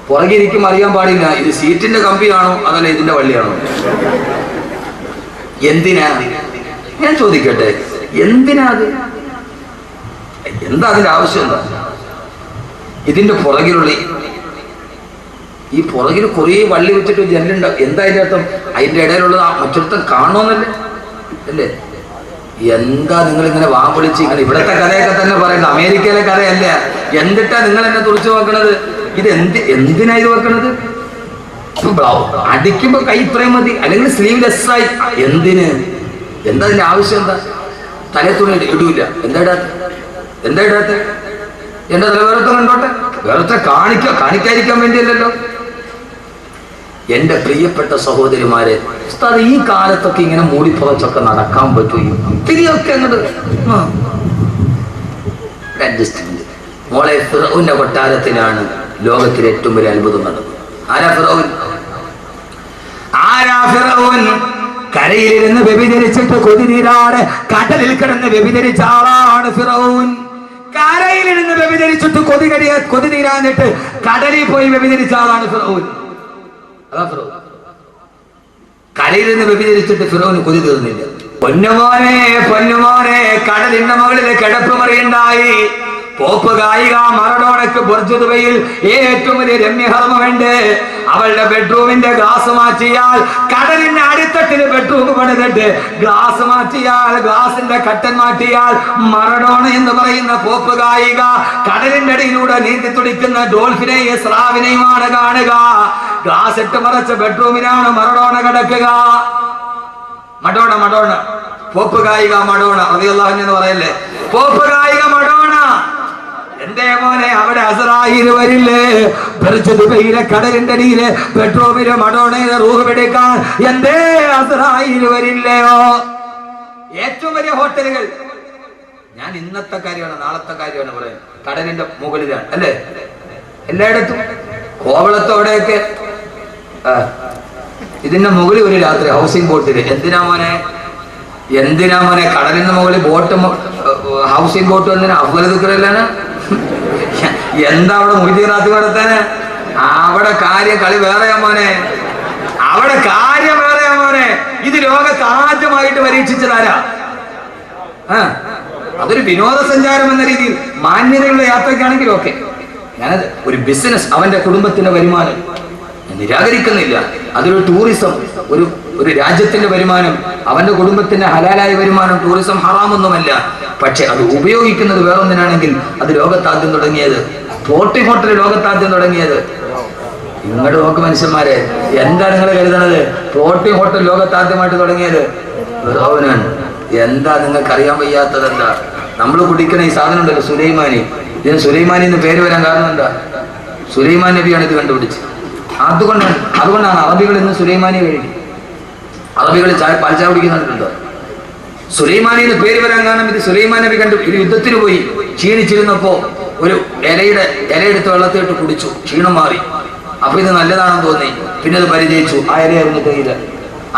പുറകിരിക്കും അറിയാൻ പാടില്ല ഇത് സീറ്റിന്റെ കമ്പിയാണോ അതല്ല ഇതിന്റെ വള്ളിയാണോ. എന്തിനാ? ഞാൻ ചോദിക്കട്ടെ, എന്തിനാ അത്? എന്താ അതിന്റെ ആവശ്യം? എന്താ ഇതിന്റെ പുറകിലുള്ള ഈ പുറകിൽ കുറേ വള്ളി വെച്ചിട്ട് ജനലുണ്ടാവും. എന്താ അതിന്റെ അർത്ഥം? അതിന്റെ ഇടയിലുള്ളത് മറ്റൊരുത്തം കാണുമെന്നല്ലേ അല്ലേ? എന്താ നിങ്ങൾ ഇങ്ങനെ വാപ്പൊളിച്ച് ഇങ്ങനെ ഇവിടത്തെ കഥയൊക്കെ തന്നെ പറയുന്നത്, അമേരിക്കയിലെ കഥയല്ല. എന്തിട്ടാ നിങ്ങൾ എന്നെ തുറച്ചു നോക്കണത്? ഇത് എന്തിനാ ഇത് വെക്കണത്? അടിക്കുമ്പോ കൈ ഇത്രയും മതി, അല്ലെങ്കിൽ സ്ലീവ്ലെസ് ആയി. എന്തിന്? എന്താ അതിന്റെ ആവശ്യം? എന്താ തലേ തുണി ഇടൂല? എന്താ ഇടാത്ത? എന്റെ തല വേറത്തെ കണ്ടോട്ടെ, വേറത്തെ കാണിക്കാതിരിക്കാൻ വേണ്ടിയല്ലല്ലോ. എന്റെ പ്രിയപ്പെട്ട സഹോദരിമാരെ, ഉസ്താദ് ഈ കാലത്തൊക്കെ ഇങ്ങനെ മൂടിപ്പുറച്ചൊക്കെ നടക്കാൻ പറ്റും? തിരിയൊക്കെ അങ്ങോട്ട് അഡ്ജസ്റ്റ്മെന്റ്. മോളെ, ഫിറഔന്റെ കൊട്ടാരത്തിലാണ് ലോകത്തിലെ ഏറ്റവും വലിയ അത്ഭുതം നടന്നത്. ആരാ ഫിറഔൻ? കരയിലിരുന്ന് വ്യഭിചരിച്ചിട്ട് കൊതിനീരാടെ കടലിൽ കിടന്ന് വ്യഭിചരിച്ച ആളാണ് ഫിറഔൻ. കരയിലിരുന്ന് വ്യഭിചരിച്ചിട്ട് കൊതിനീരാന്നിട്ട് കടലിൽ പോയി വ്യഭിചരിച്ച ആളാണ് ഫിറഔൻ. അതാ ഫിറഔൻ. കരയിൽ നിന്ന് വ്യഭിചരിച്ചിട്ട് ഫിറഔന് കൊതി തീർന്നില്ല. പൊന്നുമോനെ, കടലിന്റെ മുകളിൽ കിടപ്പ് മറിയുണ്ടായി. പോപ്പ് ഗായിക മറഡോണയ്ക്ക് ബുർജ് ദുബൈയിൽ ഏറ്റവും വലിയ രമ്യഹർമ്മമുണ്ട്. അവളുടെ ബെഡ്റൂമിന്റെ ഗ്ലാസ് മാറ്റിയാൽ, കടലിന്റെ അടിത്തട്ടില് ബെഡ്റൂം പണിതിട്ട് ഗ്ലാസ് മാറ്റിയാൽ, ഗ്ലാസിന്റെ കട്ടൻ മാറ്റിയാൽ, മറഡോണ എന്ന് പറയുന്ന പോപ്പ് ഗായിക കടലിന്റെ അടിയിലൂടെ നീന്തി തുടിക്കുന്ന ഡോൾഫിനെയും സ്രാവിനെയുമാണ് കാണുക. ഗ്ലാസ് ഇട്ട് മറച്ച ബെഡ്റൂമിനാണ് മറഡോണ കിടക്കുക. മഡോണ പോപ്പ് ഗായിക മഡോണ റളിയല്ലാഹു അൻഹ എന്ന് പറയല്ലേ, പോപ്പ് ഗായിക മഡോണ. എന്തേ മോനെ, അവിടെ അസ്രായീൽ വരില്ലേ? ബുർജ് ദുബൈയിലെ കടലിന്റെ അടിയിലെ ബെഡ്റൂമിലെ മഡോണയുടെ റൂഹ് പിടിക്കാൻ എന്തേ അസ്രായീൽ വരില്ലയോ? ഏറ്റവും വലിയ ഹോട്ടലുകൾ, ഞാൻ ഇന്നത്തെ കാര്യമാണ് നാളത്തെ കാര്യമാണ് പറയുന്നത്, കടലിന്റെ മുകളിലാണ് അല്ലേ? എല്ലായിടത്തും കോവളത്തോടെയൊക്കെ ഇതിന്റെ മുകളിൽ ഒരു രാത്രി ഹൗസിംഗ് ബോട്ടില്. എന്തിനാ മോനെ കടലിന്റെ മുകളിൽ ബോട്ട്, ഹൗസിംഗ് ബോട്ട് എന്തിനാ? അഫ്ഗാനിലാണ്. എന്താ അവിടെ മൊയ്തീറാത്തി നടത്താന്? അവിടെ കളി വേറെയാ മോനെ, അവിടെ കാര്യം വേറെയാ മോനെ. ഇത് ലോകത്ത് ആദ്യമായിട്ട് പരീക്ഷിച്ചതാരാ? അതൊരു വിനോദസഞ്ചാരം എന്ന രീതിയിൽ മാന്യതയുള്ള യാത്രയ്ക്കാണെങ്കിൽ ഓക്കെ. ഞാനത് ഒരു ബിസിനസ്, അവന്റെ കുടുംബത്തിന്റെ വരുമാനം നിരാകരിക്കുന്നില്ല. അതൊരു ടൂറിസം, ഒരു രാജ്യത്തിന്റെ വരുമാനം, അവന്റെ കുടുംബത്തിന്റെ ഹലാലായ വരുമാനം. ടൂറിസം ഹറാമൊന്നുമല്ല. പക്ഷെ അത് ഉപയോഗിക്കുന്നത് വേറൊന്നിനാണെങ്കിൽ അത് ലോകത്താദ്യം തുടങ്ങിയത്, ഫ്ലോട്ടിംഗ് ഹോട്ടൽ ലോകത്താദ്യം തുടങ്ങിയത്. ഇങ്ങോട്ട് നോക്ക് മനുഷ്യന്മാരെ, എന്താ നിങ്ങൾ കരുതണത്? ഫ്ലോട്ടിംഗ് ഹോട്ടൽ ലോകത്താദ്യമായിട്ട് തുടങ്ങിയത് ഫിറഔനാണ്. എന്താ നിങ്ങൾക്ക് അറിയാൻ വയ്യാത്തത്? എന്താ നമ്മൾ കുടിക്കണ ഈ സാധനം ഉണ്ടല്ലോ, സുലൈമാനി. ഇതിന് സുലൈമാനി എന്ന് പേര് വരാൻ കാരണം എന്താ? സുലൈമാൻ നബിയാണ് ഇത് കണ്ടുപിടിച്ചത്. അതുകൊണ്ടാണ് അറബികൾ ഇന്ന് സുലൈമാനി കഴിക്കും. അറബികൾ പാൽച്ചായ കുടിക്കുന്നുണ്ടോ? സുലൈമാനി എന്ന് പേര് വരാൻ കാരണം ഇത് സുലൈമാൻ നബി ഇത് യുദ്ധത്തിന് പോയി ക്ഷീണിച്ചിരുന്നപ്പോ ഒരു ഇലയെടുത്ത് വെള്ളത്തിലിട്ട് കുടിച്ചു, ക്ഷീണം മാറി. അപ്പൊ ഇത് നല്ലതാണെന്ന് തോന്നി, പിന്നെ അത് പരിചയിച്ചു. ആ ഇലയായിരുന്നു തേയില.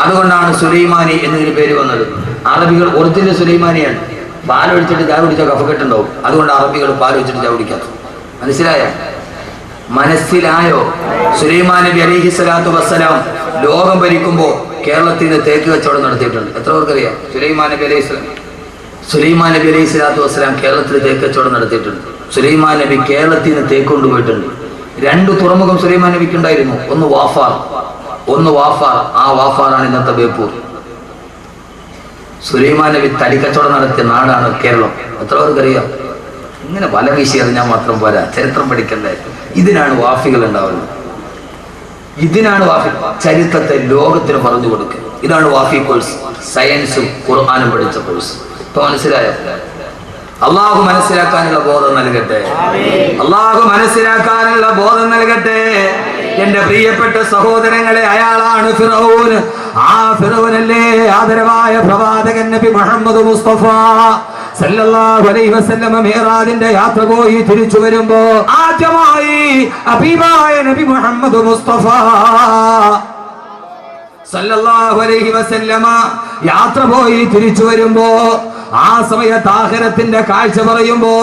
അതുകൊണ്ടാണ് സുലൈമാനി എന്നതിന് പേര് വന്നത്. അറബികൾ ഒറിജിനൽ സുലൈമാനിയാണ്. പാലൊഴിച്ചിട്ട് ചായ കുടിച്ചാൽ കഫക്കെട്ടുണ്ടാവും. അതുകൊണ്ട് അറബികൾ പാലൊഴിച്ചിട്ട് ചായ കുടിക്കാത്ത. മനസ്സിലായോ? സുലൈമാൻ നബി അലൈഹി സ്വലാത്തു വസ്സലാം ലോകം ഭരിക്കുമ്പോ കേരളത്തിൽ നിന്ന് തേക്ക് കച്ചവടം നടത്തിയിട്ടുണ്ട്. എത്ര പേർക്കറിയാം? സുലൈമാൻ നബി അലൈഹി സ്വലാത്തു വസ്സലാം കേരളത്തിൽ തേക്ക് കച്ചവടം നടത്തിയിട്ടുണ്ട്. സുലൈമാൻ നബി കേരളത്തിൽ നിന്ന് തേക്ക് കൊണ്ടുപോയിട്ടുണ്ട്. 2 തുറമുഖം സുലൈമാൻ നബിക്ക് ഉണ്ടായിരുന്നു. ഒന്ന് വാഫാർ. ആ വാഫാറാണ് ഇന്നത്തെ ബേപ്പൂർ. സുലൈമാൻ നബി തടിക്കച്ചവടം നടത്തിയ നാടാണ് കേരളം. എത്ര പേർക്കറിയാം? ഇങ്ങനെ വല വീശി അറിഞ്ഞാൽ മാത്രം പോരാ, ചരിത്രം പഠിക്കണ്ടേ. ഇതിനാണ് വാഫികൾ ഉണ്ടാവുന്നത്. ഇതിനാണ് വാഫി ചരിത്രത്തെ ലോകത്തിന് പറഞ്ഞു കൊടുക്കുക. ഇതാണ് വാഫി കോഴ്സ്. സയൻസും ഖുർആനും പഠിച്ച കോഴ്സ്. ഇപ്പൊ മനസ്സിലായോ? അള്ളാഹു മനസ്സിലാക്കാനുള്ള ബോധം നൽകട്ടെ. എന്റെ പ്രിയപ്പെട്ട സഹോദരങ്ങളെ, അയാളാണ് ഫിറഔൻ. ആ ഫിറഔനല്ലേ ആദരവായ പ്രവാചകൻ നബി മുഹമ്മദ് മുസ്തഫ സല്ലല്ലാഹു അലൈഹി വസല്ലം മിഅ്റാജിന്റെ യാത്ര പോയി തിരിച്ചു വരുമ്പോ ആദ്യമായി ഹബീബായ നബി മുഹമ്മദ് മുസ്തഫ സല്ലല്ലാഹു അലൈഹി വസല്ലം യാത്ര പോയി തിരിച്ചു വരുമ്പോ ആ സമയത്ത് ആഖിറത്തിന്റെ കാഴ്ച പറയുമ്പോ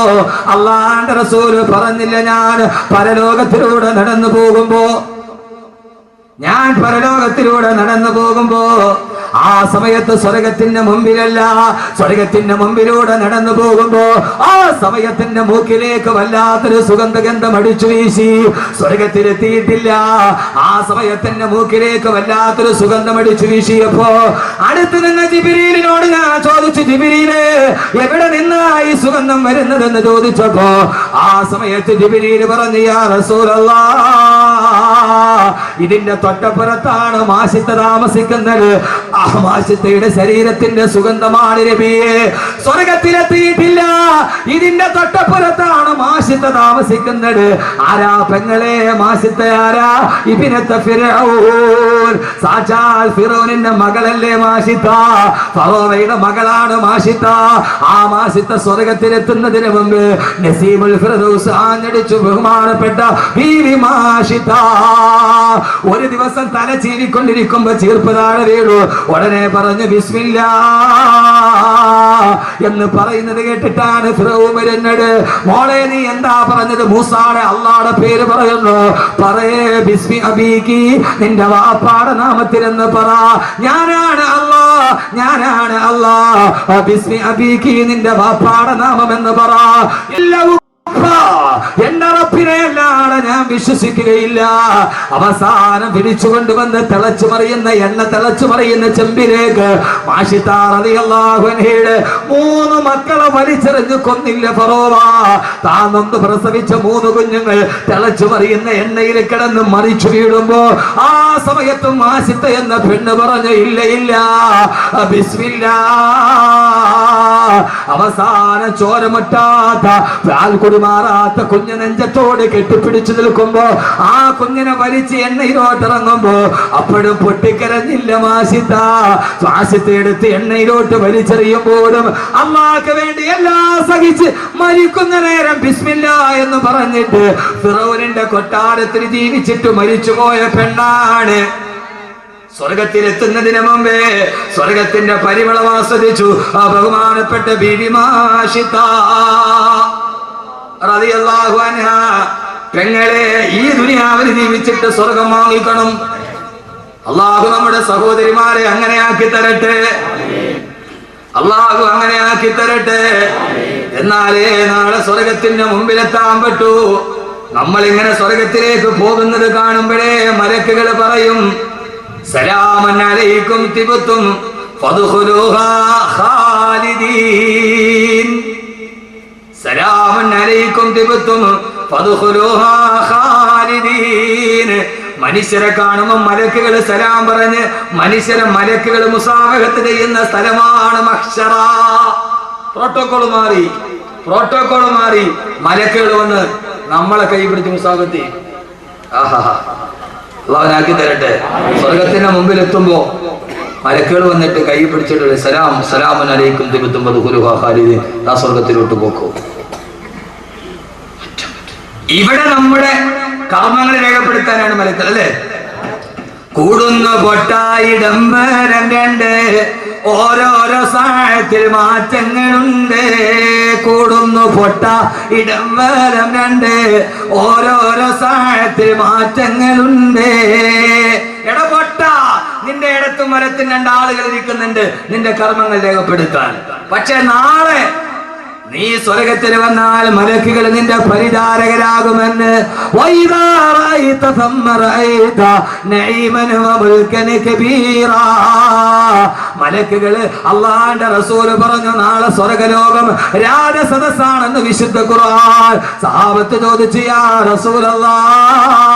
അല്ലാഹുവിന്റെ റസൂല് പറഞ്ഞില്ല, ഞാൻ പരലോകത്തിലൂടെ നടന്നു പോകുമ്പോ ആ സമയത്ത് സ്വർഗത്തിന്റെ മുമ്പിലല്ല, സ്വർഗത്തിന്റെ മുമ്പിലൂടെ നടന്നു പോകുമ്പോ ആ സമയത്തിന്റെ മൂക്കിലേക്ക് വല്ലാത്തൊരു സുഗന്ധഗന്ധം അടിച്ചു വീശി. സ്വർഗത്തിലെത്തിയിട്ടില്ല, ആ സമയത്തിന്റെ മൂക്കിലേക്ക് വല്ലാത്തൊരു സുഗന്ധം അടിച്ചു വീശിയപ്പോ അടുത്ത് നിന്ന ജിബ്രീലിനോട് ഞാൻ ചോദിച്ചു, ജിബ്രീലേ, എവിടെ നിന്നാ ഈ സുഗന്ധം വരുന്നതെന്ന് ചോദിച്ചപ്പോ ആ സമയത്ത് ജിബ്രീൽ പറഞ്ഞു, യാ റസൂലല്ലാഹ്, ഇതിന്റെ തൊട്ടപ്പുറത്താണ് മാഷിത്ത താമസിക്കുന്നത്. ആ മാഷിത്തയുടെ ശരീരത്തിന്റെ സുഗന്ധമാണ് നബിയേ. സ്വർഗത്തിലെത്തിയിട്ടില്ല, ഇതിന്റെ തൊട്ടപ്പുറത്താണ് മാഷിത്ത താമസിക്കുന്നത്. ആരാ പെങ്ങളെ മാഷിത്ത? ആരാ? ഇബ്നത്ത് ഫിർഔൻ, സാക്ഷാൽ ഫിറൗനിന്റെ മകളല്ലേ മാഷിത്ത? ഫറോവയുടെ മകളാണ് മാഷിത്ത. ആ മാഷിത്ത സ്വർഗത്തിലെത്തുന്നതിന് മുമ്പ് നസീമുൽ ഫിർദൗസ് ആഞ്ഞടിച്ചു ബഹുമാനപ്പെട്ട ബീവി മാഷിത്ത ഒരു ദിവസം തല ചീരിക്കൊണ്ടിരിക്കുമ്പോ ചീർപ്പ് താഴെ വീണു. ഉടനെ പറഞ്ഞു ബിസ്മില്ലാ എന്ന് പറയുന്നത് കേട്ടിട്ടാണ് ഫിറൗൻ വരുന്നത്. മോളെ നീ എന്താ പറഞ്ഞത്? മൂസാടെ അള്ളാടെ പേര് പറയുന്നു. പറയേ ബിസ്മി അബീകി, നിന്റെ വാപ്പാടെ നാമത്തിലെന്ന് പറ. ഞാനാണ് അല്ലാ, ഞാനാണ് അല്ലാ. ബിസ്മി അബീകി, നിന്റെ വാപ്പാടെ നാമം എന്ന് പറ. എല്ലാവരും എന്റെ റബ്ബിനെ അല്ലാതെ ഞാൻ വിശ്വസിക്കുകയില്ല. അവസാനം പിടിച്ചു കൊണ്ടുവന്ന് തിളച്ചു മറിയുന്ന എണ്ണ തിളച്ചു മറിയുന്ന ചെമ്പിലേക്ക് മാഷിത്ത റളിയല്ലാഹു അൻഹയുടെ 3 മക്കളെ വലിച്ചെറിഞ്ഞു കൊന്നില്ല ഫറോവ. താൻ നൊന്ത് പ്രസവിച്ച 3 കുഞ്ഞുങ്ങൾ തിളച്ചു മറിയുന്ന എണ്ണയിൽ കിടന്ന് മറിച്ചു വീഴുമ്പോ ആ സമയത്തും മാഷിത്ത എന്ന പെണ്ണ് പറഞ്ഞു, ഇല്ല ഇല്ല, ബിസ്മില്ലാ. അവസാനം ചോരമുറ്റാത്ത മാറാത്ത കുഞ്ഞ് നെഞ്ചത്തോട് കെട്ടിപ്പിടിച്ചു നിൽക്കുമ്പോ ആ കുഞ്ഞിനെ വലിച്ച് എണ്ണയിലോട്ടിറങ്ങുമ്പോ അപ്പോഴും പൊട്ടിക്കരഞ്ഞില്ല മാഷിത്ത. മാഷിത്ത എടുത്ത് എണ്ണയിലോട്ട് വലിച്ചെറിയുമ്പോഴും അല്ലാഹുവിന് വേണ്ടി എല്ലാം സഹിച്ച് മരിക്കുന്ന നേരം ബിസ്മില്ലാ എന്ന് പറഞ്ഞിട്ട് ഫിറൗനിന്റെ കൊട്ടാരത്തിൽ ജീവിച്ചിട്ട് മരിച്ചുപോയ പെണ്ണാണ്. സ്വർഗത്തിലെത്തുന്നതിന് മുമ്പേ സ്വർഗത്തിന്റെ പരിമളം ആസ്വദിച്ചു ആ ബഹുമാനപ്പെട്ട ബീവി മാഷിത്ത റളിയല്ലാഹു അൻഹാ. പെങ്ങളെ, ഈ ദുനിയാവിൽ ജീവിച്ചിട്ട് സ്വർഗം വാങ്ങിക്കണം. അള്ളാഹു നമ്മുടെ സഹോദരിമാരെ അങ്ങനെ ആക്കി തരട്ടെ, അള്ളാഹു അങ്ങനെ ആക്കി തരട്ടെ. എന്നാലേ നാളെ സ്വർഗത്തിന്റെ മുമ്പിലെത്താൻ പറ്റൂ. നമ്മൾ ഇങ്ങനെ സ്വർഗത്തിലേക്ക് പോകുന്നത് കാണുമ്പോഴേ മലക്കുകൾ പറയും, സലാമൻ അലൈക്കും തിബ്തും ഫദ്ഖുലൂഹാ ഖാലിദീൻ. സലാമൻ അലൈക്കും തിബ്തും ഫദ്ഖുലൂഹാ ഖാലിദീൻ. മനുഷ്യരെ കാണുമ്പോൾ മലക്കുകൾ സലാം പറഞ്ഞ് മലക്കുകൾ മുസാഫഹത്ത് ചെയ്യുന്ന സ്ഥലമാണ് മഹ്ശറ. പ്രോട്ടോകോൾ മാറി മലക്കുകൾ വന്ന് നമ്മളെ കൈ പിടിച്ച് മുസാഫഹത്ത് ചെയ്യും. അള്ളാഹുനാക്കി തരട്ടെ. സ്വർഗത്തിന്റെ മുമ്പിൽ എത്തുമ്പോ മലക്കുകൾ വന്നിട്ട് കൈ പിടിച്ചിട്ട് സലാമുൻ അലൈക്കും തിബ്തും ഫദ്ഖുലൂഹാ ഖാലിദീൻ. ആ സ്വർഗത്തിലോട്ട് പോക്കോ. ഇവിടെ നമ്മുടെ കർമ്മങ്ങൾ രേഖപ്പെടുത്താനാണ് മലക്കുകൾ, അല്ലേ? കൂടുന്നു പൊട്ടായിടംബരം 2, ഓരോരോ സാഹത്തിൽ മാറ്റങ്ങളുണ്ട്. കൂടുന്നു പൊട്ട ഇടംബരം 2, ഓരോരോ സാഹത്തിൽ മാറ്റങ്ങളുണ്ട്. എട പൊട്ട, നിന്റെ ഇടത്തും വലത്തും 2 ആളുകൾ ഇരിക്കുന്നുണ്ട് നിന്റെ കർമ്മങ്ങൾ രേഖപ്പെടുത്താൻ. പക്ഷെ നാളെ നീ സ്വർഗത്തിൽ വന്നാൽ മലക്കുകൾ നിന്റെ പരിചാരകരാകുമെന്ന്. മലക്കുകൾ അള്ളാന്റെ റസൂൽ പറഞ്ഞു, നാളെ സ്വർഗലോകം രാജസദസ്സാണെന്ന് വിശുദ്ധ ഖുർആൻ. സഹാബത്ത് ചോദിച്ചു, യാ റസൂലല്ലാഹ്,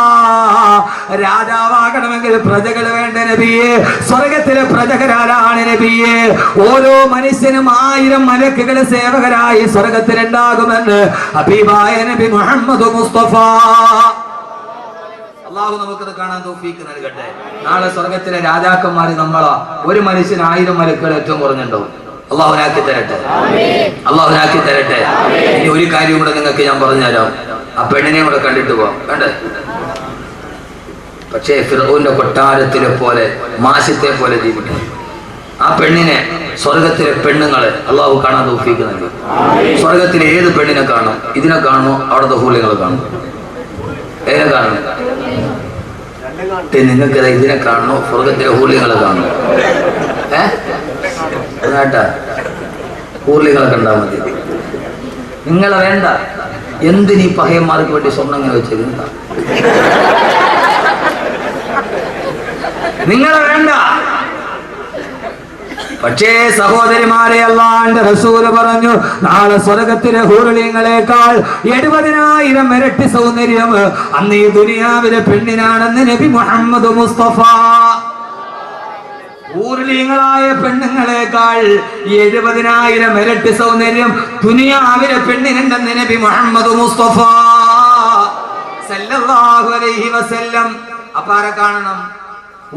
രാജാവാകണമെങ്കിൽ പ്രജകൾ വേണ്ട നബിയെ? സ്വർഗത്തിലെ പ്രജകരാരാണ് നബിയെ? ഓരോ മനുഷ്യനും 1000 മലക്കുകൾ സേവകരായി സ്വർഗത്തിലുണ്ടാകുമെന്ന് ഹബീബായ നബി മുഹമ്മദ് മുസ്തഫ. അള്ളാഹു നമുക്കത് കാണാൻ തൗഫീഖ് നൽകട്ടെ. നാളെ സ്വർഗത്തിലെ രാജാക്കന്മാര് നമ്മളാ. ഒരു മനുഷ്യന് 1000 മലക്കുകൾ ഏറ്റവും കുറഞ്ഞുണ്ടാവും. അള്ളാഹുനാക്കി തരട്ടെ, അള്ളാഹുനാക്കി തരട്ടെ. ഇനി ഒരു കാര്യം കൂടെ നിങ്ങൾക്ക് ഞാൻ പറഞ്ഞുതരാം. ആ പെണ്ണിനെ കൂടെ കണ്ടിട്ട് പോവാം, വേണ്ടേ? പക്ഷേ ഫിർഔന്റെ കൊട്ടാരത്തിലെ പോലെ മാഷിത്തെ പോലെ ജീവിക്കണം. ആ പെണ്ണിനെ, സ്വർഗത്തിലെ പെണ്ണുങ്ങളെ അള്ളാഹു കാണാൻ തൗഫീഖ് നൽകി. സ്വർഗത്തിലെ ഏത് പെണ്ണിനെ കാണും? ഇതിനെ കാണുമോ? അവിടുത്തെ ഹൂല്യങ്ങളെ കാണും? ഏതിനെ കാണും? നിങ്ങൾക്ക് ഇതിനെ കാണണോ? സ്വർഗത്തിലെ ഹൂല്യങ്ങളെ കാണും? കേട്ടാ ഊർലികളൊക്കെ ഉണ്ടാ മതി. നിങ്ങളെ വേണ്ട. എന്തിനീ പഹയന്മാർക്ക് വേണ്ടി സ്വർണ്ണം ഇങ്ങനെ വെച്ചിരുന്ന നിങ്ങളെ വേണ്ട. പക്ഷേ സഹോദരിമാരെ, അല്ലാഹുവിന്റെ റസൂൽ പറഞ്ഞു, നാളെ സ്വർഗത്തിലെ ഹൂറുലിങ്ങളെക്കാൾ 70,000 ഇരട്ടി സൗന്ദര്യം അന്ന് ഈ ദുനിയാവിലെ പെണ്ണിനാണെന്ന് നബി മുഹമ്മദ് മുസ്തഫ. ഊർലിങ്ങളായ പെണ്ണുങ്ങളെക്കാൾ 70,000 ഇരട്ടി സൗന്ദര്യം ദുനിയാവിലെ പെണ്ണിനുണ്ടെന്ന് നബി മുഹമ്മദ് മുസ്തഫ സല്ലല്ലാഹു അലൈഹി വസല്ലം. അപ്പാര കാണണം,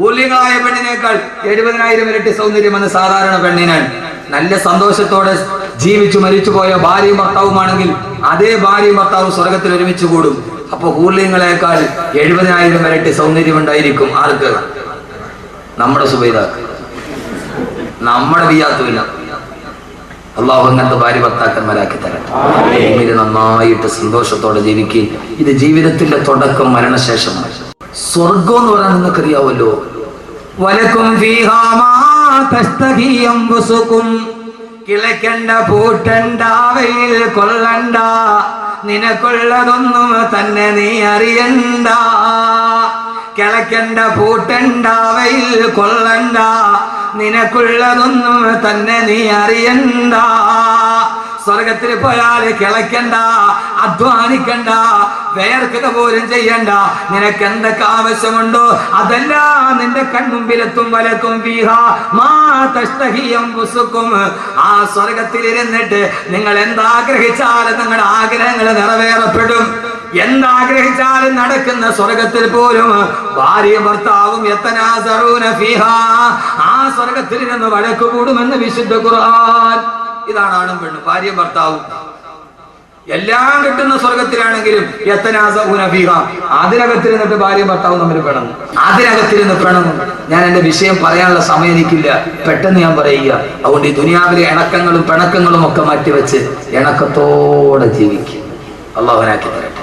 ഊർലികളായ പെണ്ണിനേക്കാൾ 70,000 ഇരട്ടി സൗന്ദര്യമെന്ന് സാധാരണ പെണ്ണിനാണ്. നല്ല സന്തോഷത്തോടെ ജീവിച്ചു മരിച്ചു പോയ ഭാര്യയും ഭർത്താവുമാണെങ്കിൽ അതേ ഭാര്യയും ഭർത്താവും സ്വർഗത്തിൽ ഒരുമിച്ച് കൂടും. അപ്പൊ ഊർലിങ്ങളെക്കാൾ 70,000 ഇരട്ടി സൗന്ദര്യം ഉണ്ടായിരിക്കും. ആർക്ക്? നമ്മുടെ സുബൈദാക്ക്, നമ്മുടെ വിയാത്തുമില്ല. അള്ളാഹു അങ്ങനത്തെ ഭാര്യ ഭർത്താക്കന്മാരാക്കി തരട്ടെ. ഭൂമിയിൽ നന്നായിട്ട് സന്തോഷത്തോടെ ജീവിക്കുക. ഇത് ജീവിതത്തിന്റെ തുടക്കം മരണശേഷമാണ്. സ്വർഗം എന്ന് പറയാൻ നിങ്ങൾക്കറിയാവല്ലോ. വലക്കും ഫീഹാ മാ തസ്തഹി അൻഫുസുകും, കിളക്കണ്ട പൂട്ടണ്ട വെയിൽ കൊള്ളണ്ട, നിനക്കുള്ളതൊന്നും തന്നെ നീ അറിയണ്ട. കിളക്കണ്ട പൂട്ടണ്ട വെയിൽ കൊള്ളണ്ട, നിനക്കുള്ളതൊന്നും തന്നെ നീ അറിയണ്ട. സ്വർഗത്തിൽ പോയാൽ കിളക്കണ്ട, അധ്വാനിക്കണ്ട, വേർക്കുക പോലും ചെയ്യണ്ട. നിനക്ക് എന്തൊക്കെ ആവശ്യമുണ്ടോ അതെല്ലാം നിന്റെ കൺമുമ്പിലെത്തും. വലക്കും ഫീഹാ മാ തസ്തഹി അൻഫുസുകും. ആ സ്വർഗത്തിൽ ഇരുന്നിട്ട് നിങ്ങൾ എന്താഗ്രഹിച്ചാലും നിങ്ങളുടെ ആഗ്രഹങ്ങൾ നിറവേറപ്പെടും. എന്താഗ്രഹിച്ചാലും നടക്കുന്ന സ്വർഗത്തിൽ പോലും ഭാര്യ ഭർത്താവും യതനാസറൂന ഫീഹാ, ആ സ്വർഗത്തിൽ നിന്ന് വഴക്ക് കൂടുമെന്ന് വിശുദ്ധ ഖുർആൻ. ഇതാണ് ആണും പെണ്ണും, ഭാര്യ ഭർത്താവും എല്ലാം കിട്ടുന്ന സ്വർഗത്തിലാണെങ്കിലും യതനാസറൂന ഫീഹാ, അതിനകത്തിരുന്നിട്ട് ഭാര്യ ഭർത്താവും തമ്മിൽ പിണങ്ങും. അതിനകത്തിരുന്ന് പിണങ്ങും. ഞാൻ എന്റെ വിഷയം പറയാനുള്ള സമയം എനിക്കില്ല, പെട്ടെന്ന് ഞാൻ പറയുക. അതുകൊണ്ട് ഈ ദുനിയാവിലെ ഇണക്കങ്ങളും പിണക്കങ്ങളും ഒക്കെ മാറ്റിവെച്ച് ഇണക്കത്തോടെ ജീവിക്കും. അള്ളാഹുനാക്കി തരട്ടെ,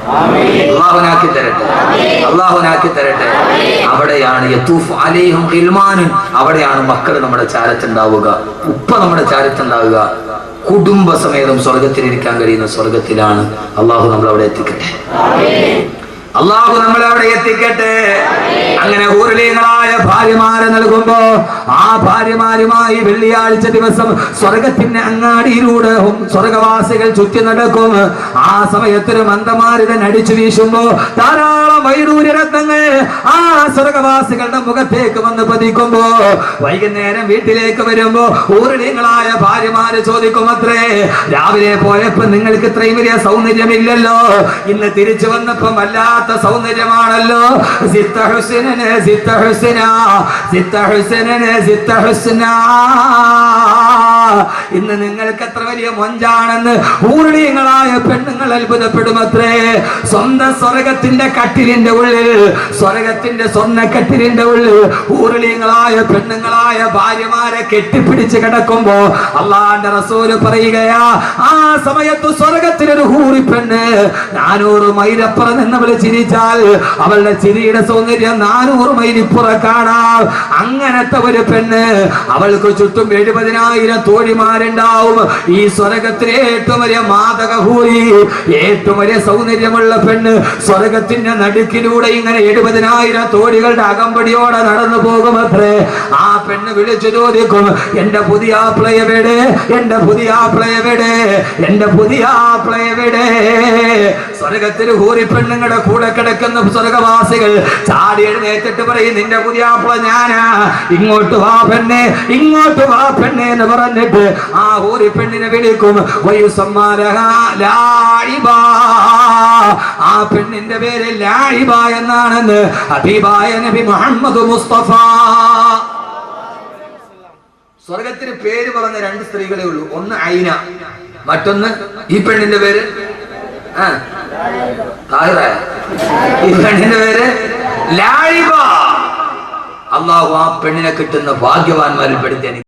അള്ളാഹുനാക്കി തരട്ടെ, അള്ളാഹുനാക്കി തരട്ടെ. അവിടെയാണ് യതൂഫ് അലൈഹിം ഖിൽമാനുൻ, അവിടെയാണ് മക്കൾ നമ്മുടെ ചാരത്തുണ്ടാവുക, ഉപ്പ നമ്മുടെ ചാരത്തുണ്ടാവുക. കുടുംബസമേതം സ്വർഗത്തിലിരിക്കാൻ കഴിയുന്ന സ്വർഗത്തിലാണ്. അള്ളാഹു നമ്മളവിടെ എത്തിക്കട്ടെ, അള്ളാഹു നമ്മളെ അവിടെ എത്തിക്കട്ടെ. അങ്ങനെ ഊർലികളായ ഭാര്യമാരെ നൽകുമ്പോ ആ ഭാര്യമാരുമായി വെള്ളിയാഴ്ച ദിവസം സ്വർഗത്തിന്റെ അങ്ങാടിയിലൂടെ സ്വർഗവാസികൾ ചുറ്റി നടക്കും. ആ സമയത്തൊരു മന്ദമാരുതൻ അടിച്ചു വീശുമ്പോ ധാരാളം വൈഡൂര്യരത്നങ്ങൾ ആ സ്വർഗവാസികളുടെ മുഖത്തേക്ക് വന്ന് പതിക്കുമ്പോ വൈകുന്നേരം വീട്ടിലേക്ക് വരുമ്പോ ഊർലികളായ ഭാര്യമാര് ചോദിക്കുമത്രേ, രാവിലെ പോയപ്പോ നിങ്ങൾക്ക് ഇത്രയും വലിയ സൗന്ദര്യമില്ലല്ലോ, ഇന്ന് തിരിച്ചു വന്നപ്പോ വല്ലാത്ത സൗന്ദര്യമാണല്ലോ. ഇന്ന് നിങ്ങൾക്ക് എത്ര വലിയ മൊഞ്ചാണെന്ന് ഊർലികളായ പെണ്ണുങ്ങൾ അത്ഭുതപ്പെടുമത്രേ. സ്വന്തം സ്വർഗത്തിന്റെ കട്ടിലിന്റെ ഉള്ളിൽ, സ്വർഗത്തിന്റെ സ്വർണ്ണക്കട്ടിലിന്റെ ഉള്ളിൽ ഊർലികളായ പെണ്ണുങ്ങളായ ഭാര്യമാരെ കെട്ടിപ്പിടിച്ച് കിടക്കുമ്പോ അള്ളാന്റെ റസൂല് പറയുകയാ, ആ സമയത്ത് സ്വർഗത്തിലൊരു ഹൂറി പെണ്ണ് 400 മൈലപ്പുറം നിന്ന് വിളിച്ച് ചിരിച്ചാൽ അവളുടെ ചിരിയുടെ സൗന്ദര്യം 400 മൈലിപ്പുറ കാണാം. അങ്ങനത്തെ ഒരു പെണ്ണ്, അവൾക്ക് ചുറ്റും 70,000 തോഴിമാരുണ്ടാവും. ഈ സ്വർഗത്തിലെ ഏറ്റവും വലിയ മാതക ഹൂരി, ഏറ്റവും വലിയ സൗന്ദര്യമുള്ള പെണ്ണ് സ്വർഗത്തിന്റെ നടുക്കിലൂടെ ഇങ്ങനെ 70,000 തോഴികളുടെ അകമ്പടിയോടെ നടന്നു പോകുമത്രേ. ആ പെണ്ണ് വിളിച്ചു ചോദിക്കും, എന്റെ പുതിയ ആപ്ലയെവിടെ, എന്റെ പുതിയ ആപ്ലയെവിടെ, എന്റെ പുതിയ ആപ്ലയെവിടെ. സ്വർഗത്തിൽ ഹൂറി പെണ്ണുങ്ങളുടെ കൂടെ കിടക്കുന്ന സ്വർഗവാസികൾ ചാടി എഴുന്നേറ്റിട്ട് പറയും, നിന്റെ പുതിയ ആപ്ല ഞാനാ, ഇങ്ങോട്ട് വാ പെണ്ണെ, ഇങ്ങോട്ട് വാ പെണ്ണെ എന്ന് പറഞ്ഞിട്ട് ആ ഹൂറി പെണ്ണിനെ വിളിക്കും. ആ പെണ്ണിന്റെ പേര് ലായിബ എന്നാണെന്ന് ഹബീബായ നബി മുഹമ്മദ് മുസ്തഫ. സ്വർഗത്തിന് പേര് പറഞ്ഞ 2 സ്ത്രീകളെ ഉള്ളൂ. ഒന്ന് ഐന, മറ്റൊന്ന് ഈ പെണ്ണിന്റെ പേര് ഈ പെണ്ണിന്റെ പേര് ലായിബ. അള്ളാഹു ആ പെണ്ണിനെ കിട്ടുന്ന ഭാഗ്യവാന്മാരിൽ പെടുത്തി